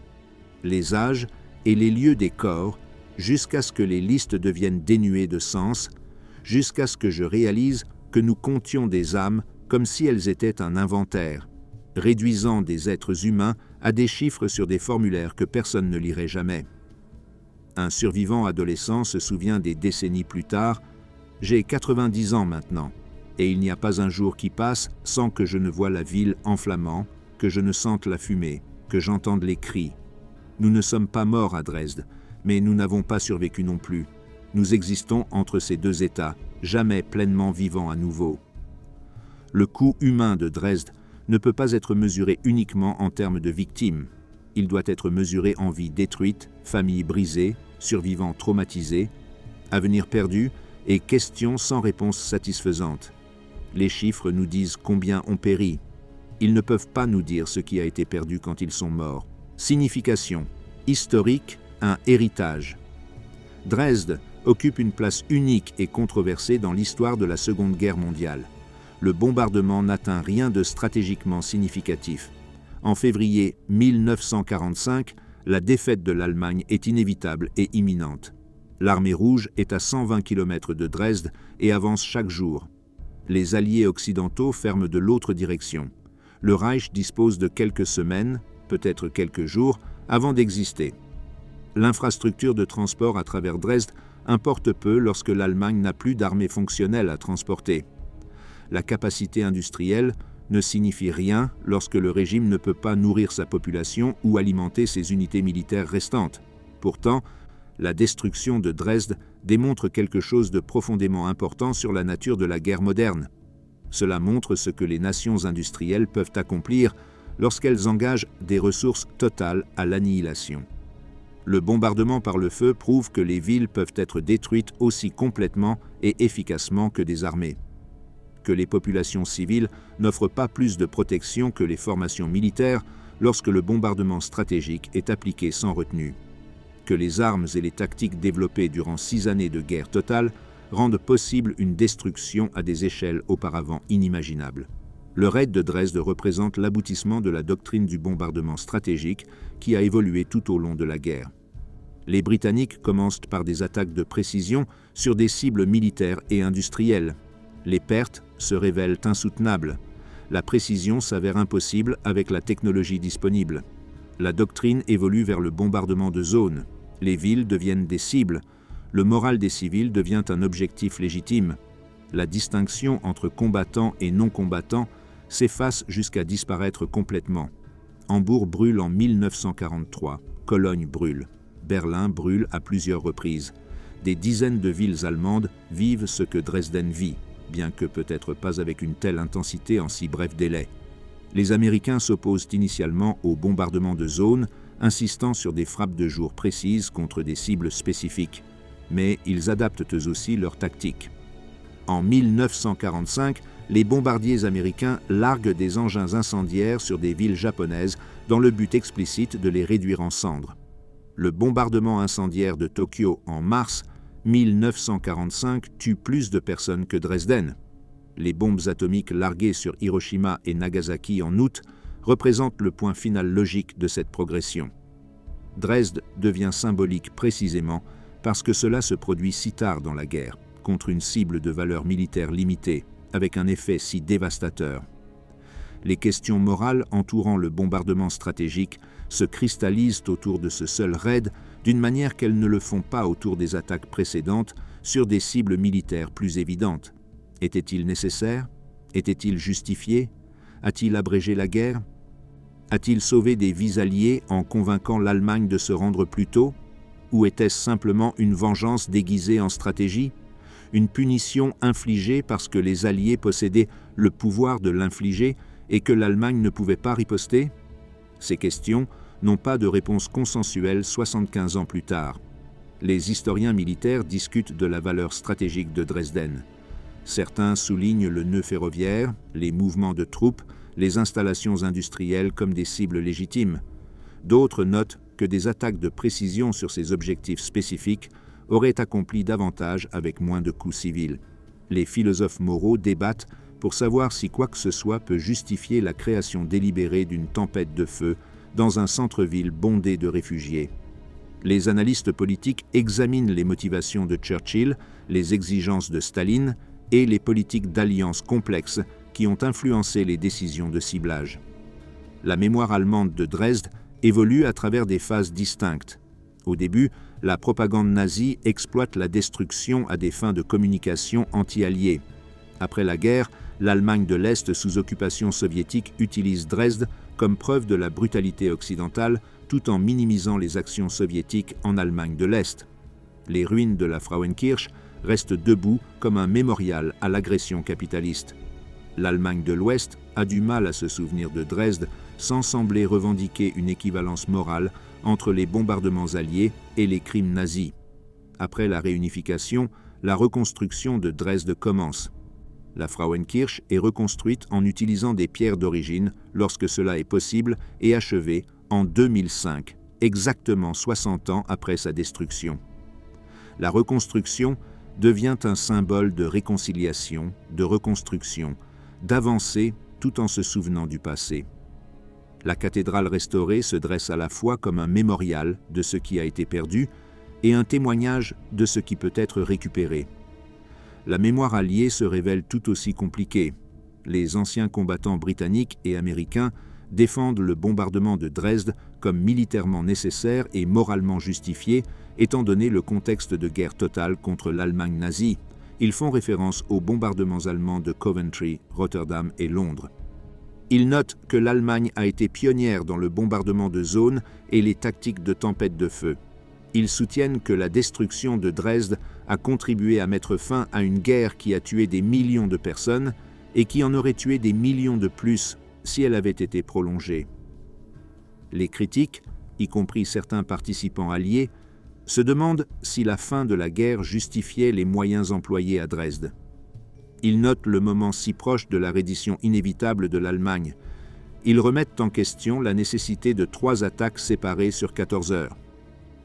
Speaker 1: les âges et les lieux des corps jusqu'à ce que les listes deviennent dénuées de sens, jusqu'à ce que je réalise que nous comptions des âmes comme si elles étaient un inventaire, réduisant des êtres humains à des chiffres sur des formulaires que personne ne lirait jamais. » Un survivant adolescent se souvient des décennies plus tard « J'ai 90 ans maintenant, et il n'y a pas un jour qui passe sans que je ne voie la ville en flammes, que je ne sente la fumée, que j'entende les cris. Nous ne sommes pas morts à Dresde, mais nous n'avons pas survécu non plus. Nous existons entre ces deux états, jamais pleinement vivants à nouveau. » Le coût humain de Dresde ne peut pas être mesuré uniquement en termes de victimes. Il doit être mesuré en vies détruites, familles brisées, survivants traumatisés, avenir perdu et questions sans réponse satisfaisante. Les chiffres nous disent combien ont péri. Ils ne peuvent pas nous dire ce qui a été perdu quand ils sont morts. Signification. Historique, un héritage. Dresde occupe une place unique et controversée dans l'histoire de la Seconde Guerre mondiale. Le bombardement n'atteint rien de stratégiquement significatif. En février 1945, la défaite de l'Allemagne est inévitable et imminente. L'armée rouge est à 120 km de Dresde et avance chaque jour. Les alliés occidentaux ferment de l'autre direction. Le Reich dispose de quelques semaines, peut-être quelques jours, avant d'exister. L'infrastructure de transport à travers Dresde importe peu lorsque l'Allemagne n'a plus d'armée fonctionnelle à transporter. La capacité industrielle ne signifie rien lorsque le régime ne peut pas nourrir sa population ou alimenter ses unités militaires restantes. Pourtant, la destruction de Dresde démontre quelque chose de profondément important sur la nature de la guerre moderne. Cela montre ce que les nations industrielles peuvent accomplir lorsqu'elles engagent des ressources totales à l'annihilation. Le bombardement par le feu prouve que les villes peuvent être détruites aussi complètement et efficacement que des armées. Que les populations civiles n'offrent pas plus de protection que les formations militaires lorsque le bombardement stratégique est appliqué sans retenue. Que les armes et les tactiques développées durant 6 années de guerre totale rendent possible une destruction à des échelles auparavant inimaginables. Le raid de Dresde représente l'aboutissement de la doctrine du bombardement stratégique qui a évolué tout au long de la guerre. Les Britanniques commencent par des attaques de précision sur des cibles militaires et industrielles. Les pertes se révèlent insoutenables. La précision s'avère impossible avec la technologie disponible. La doctrine évolue vers le bombardement de zones. Les villes deviennent des cibles. Le moral des civils devient un objectif légitime. La distinction entre combattants et non-combattants s'efface jusqu'à disparaître complètement. Hambourg brûle en 1943. Cologne brûle. Berlin brûle à plusieurs reprises. Des dizaines de villes allemandes vivent ce que Dresden vit, bien que peut-être pas avec une telle intensité en si bref délai. Les Américains s'opposent initialement au bombardement de zones, insistant sur des frappes de jour précises contre des cibles spécifiques. Mais ils adaptent eux aussi leur tactique. En 1945, les bombardiers américains larguent des engins incendiaires sur des villes japonaises dans le but explicite de les réduire en cendres. Le bombardement incendiaire de Tokyo en mars 1945 tue plus de personnes que Dresden. Les bombes atomiques larguées sur Hiroshima et Nagasaki en août représentent le point final logique de cette progression. Dresde devient symbolique précisément parce que cela se produit si tard dans la guerre, contre une cible de valeur militaire limitée, avec un effet si dévastateur. Les questions morales entourant le bombardement stratégique se cristallisent autour de ce seul raid d'une manière qu'elles ne le font pas autour des attaques précédentes sur des cibles militaires plus évidentes. Était-il nécessaire? Était-il justifié? A-t-il abrégé la guerre? A-t-il sauvé des vies alliées en convainquant l'Allemagne de se rendre plus tôt? Ou était-ce simplement une vengeance déguisée en stratégie? Une punition infligée parce que les Alliés possédaient le pouvoir de l'infliger et que l'Allemagne ne pouvait pas riposter? Ces questions n'ont pas de réponse consensuelle 75 ans plus tard. Les historiens militaires discutent de la valeur stratégique de Dresden. Certains soulignent le nœud ferroviaire, les mouvements de troupes, les installations industrielles comme des cibles légitimes. D'autres notent que des attaques de précision sur ces objectifs spécifiques auraient accompli davantage avec moins de coûts civils. Les philosophes moraux débattent pour savoir si quoi que ce soit peut justifier la création délibérée d'une tempête de feu dans un centre-ville bondé de réfugiés. Les analystes politiques examinent les motivations de Churchill, les exigences de Staline et les politiques d'alliance complexes qui ont influencé les décisions de ciblage. La mémoire allemande de Dresde évolue à travers des phases distinctes. Au début, la propagande nazie exploite la destruction à des fins de communication anti-alliés. Après la guerre, l'Allemagne de l'Est sous occupation soviétique utilise Dresde comme preuve de la brutalité occidentale tout en minimisant les actions soviétiques en Allemagne de l'Est. Les ruines de la Frauenkirche restent debout comme un mémorial à l'agression capitaliste. L'Allemagne de l'Ouest a du mal à se souvenir de Dresde sans sembler revendiquer une équivalence morale entre les bombardements alliés et les crimes nazis. Après la réunification, la reconstruction de Dresde commence. La Frauenkirche est reconstruite en utilisant des pierres d'origine lorsque cela est possible et achevée en 2005, exactement 60 ans après sa destruction. La reconstruction devient un symbole de réconciliation, de reconstruction, d'avancée tout en se souvenant du passé. La cathédrale restaurée se dresse à la fois comme un mémorial de ce qui a été perdu et un témoignage de ce qui peut être récupéré. La mémoire alliée se révèle tout aussi compliquée. Les anciens combattants britanniques et américains défendent le bombardement de Dresde comme militairement nécessaire et moralement justifié, étant donné le contexte de guerre totale contre l'Allemagne nazie. Ils font référence aux bombardements allemands de Coventry, Rotterdam et Londres. Ils notent que l'Allemagne a été pionnière dans le bombardement de zones et les tactiques de tempête de feu. Ils soutiennent que la destruction de Dresde a contribué à mettre fin à une guerre qui a tué des millions de personnes et qui en aurait tué des millions de plus si elle avait été prolongée. Les critiques, y compris certains participants alliés, se demandent si la fin de la guerre justifiait les moyens employés à Dresde. Ils notent le moment si proche de la reddition inévitable de l'Allemagne. Ils remettent en question la nécessité de 3 attaques séparées sur 14 heures.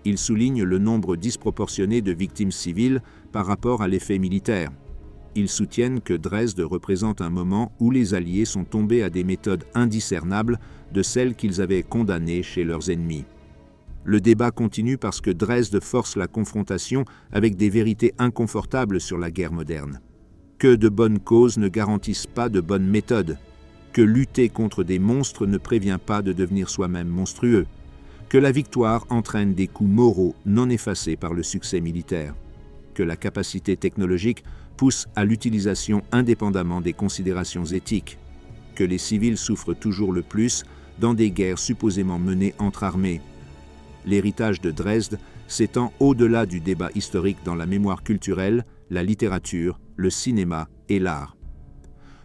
Speaker 1: Ils soulignent le nombre disproportionné de victimes civiles par rapport à l'effet militaire. Ils soutiennent que Dresde représente un moment où les Alliés sont tombés à des méthodes indiscernables de celles qu'ils avaient condamnées chez leurs ennemis. Le débat continue parce que Dresde force la confrontation avec des vérités inconfortables sur la guerre moderne. Que de bonnes causes ne garantissent pas de bonnes méthodes, que lutter contre des monstres ne prévient pas de devenir soi-même monstrueux, que la victoire entraîne des coups moraux non effacés par le succès militaire, que la capacité technologique pousse à l'utilisation indépendamment des considérations éthiques, que les civils souffrent toujours le plus dans des guerres supposément menées entre armées. L'héritage de Dresde s'étend au-delà du débat historique dans la mémoire culturelle, la littérature, le cinéma et l'art.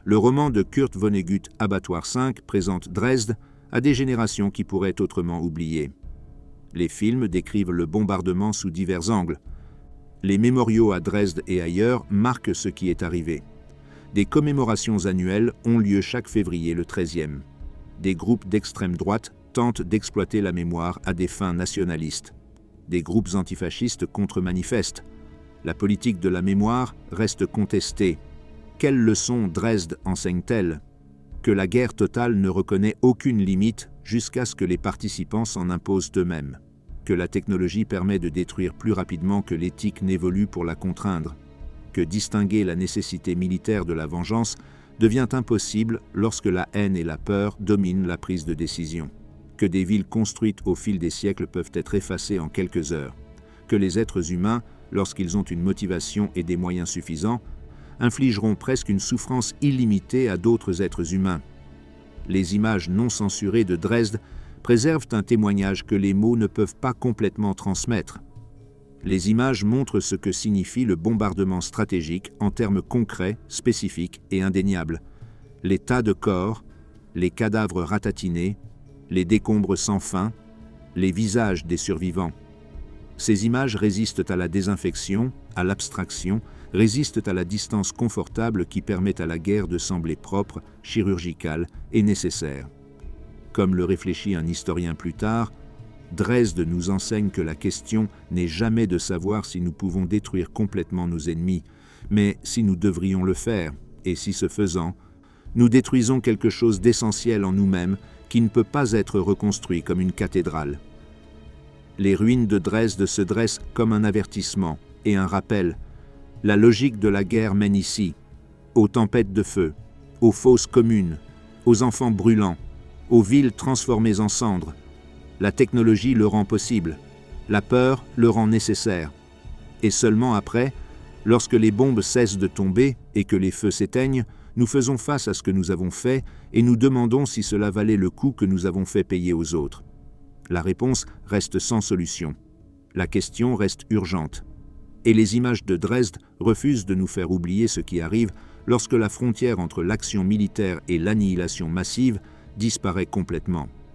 Speaker 1: Le roman de Kurt Vonnegut, Abattoir 5, présente Dresde à des générations qui pourraient autrement oublier. Les films décrivent le bombardement sous divers angles. Les mémoriaux à Dresde et ailleurs marquent ce qui est arrivé. Des commémorations annuelles ont lieu chaque février le 13e. Des groupes d'extrême droite tentent d'exploiter la mémoire à des fins nationalistes. Des groupes antifascistes contre-manifestent. La politique de la mémoire reste contestée. Quelle leçon Dresde enseigne-t-elle? Que la guerre totale ne reconnaît aucune limite jusqu'à ce que les participants s'en imposent eux-mêmes. Que la technologie permet de détruire plus rapidement que l'éthique n'évolue pour la contraindre. Que distinguer la nécessité militaire de la vengeance devient impossible lorsque la haine et la peur dominent la prise de décision. Que des villes construites au fil des siècles peuvent être effacées en quelques heures. Que les êtres humains, lorsqu'ils ont une motivation et des moyens suffisants, infligeront presque une souffrance illimitée à d'autres êtres humains. Les images non censurées de Dresde préservent un témoignage que les mots ne peuvent pas complètement transmettre. Les images montrent ce que signifie le bombardement stratégique en termes concrets, spécifiques et indéniables. Les tas de corps, les cadavres ratatinés, les décombres sans fin, les visages des survivants. Ces images résistent à la désinfection, à l'abstraction, résistent à la distance confortable qui permet à la guerre de sembler propre, chirurgicale et nécessaire. Comme le réfléchit un historien plus tard, Dresde nous enseigne que la question n'est jamais de savoir si nous pouvons détruire complètement nos ennemis, mais si nous devrions le faire, et si ce faisant, nous détruisons quelque chose d'essentiel en nous-mêmes qui ne peut pas être reconstruit comme une cathédrale. Les ruines de Dresde se dressent comme un avertissement et un rappel. La logique de la guerre mène ici, aux tempêtes de feu, aux fosses communes, aux enfants brûlants, aux villes transformées en cendres. La technologie le rend possible, la peur le rend nécessaire. Et seulement après, lorsque les bombes cessent de tomber et que les feux s'éteignent, nous faisons face à ce que nous avons fait et nous demandons si cela valait le coût que nous avons fait payer aux autres. La réponse reste sans solution. La question reste urgente. Et les images de Dresde refusent de nous faire oublier ce qui arrive lorsque la frontière entre l'action militaire et l'annihilation massive disparaît complètement.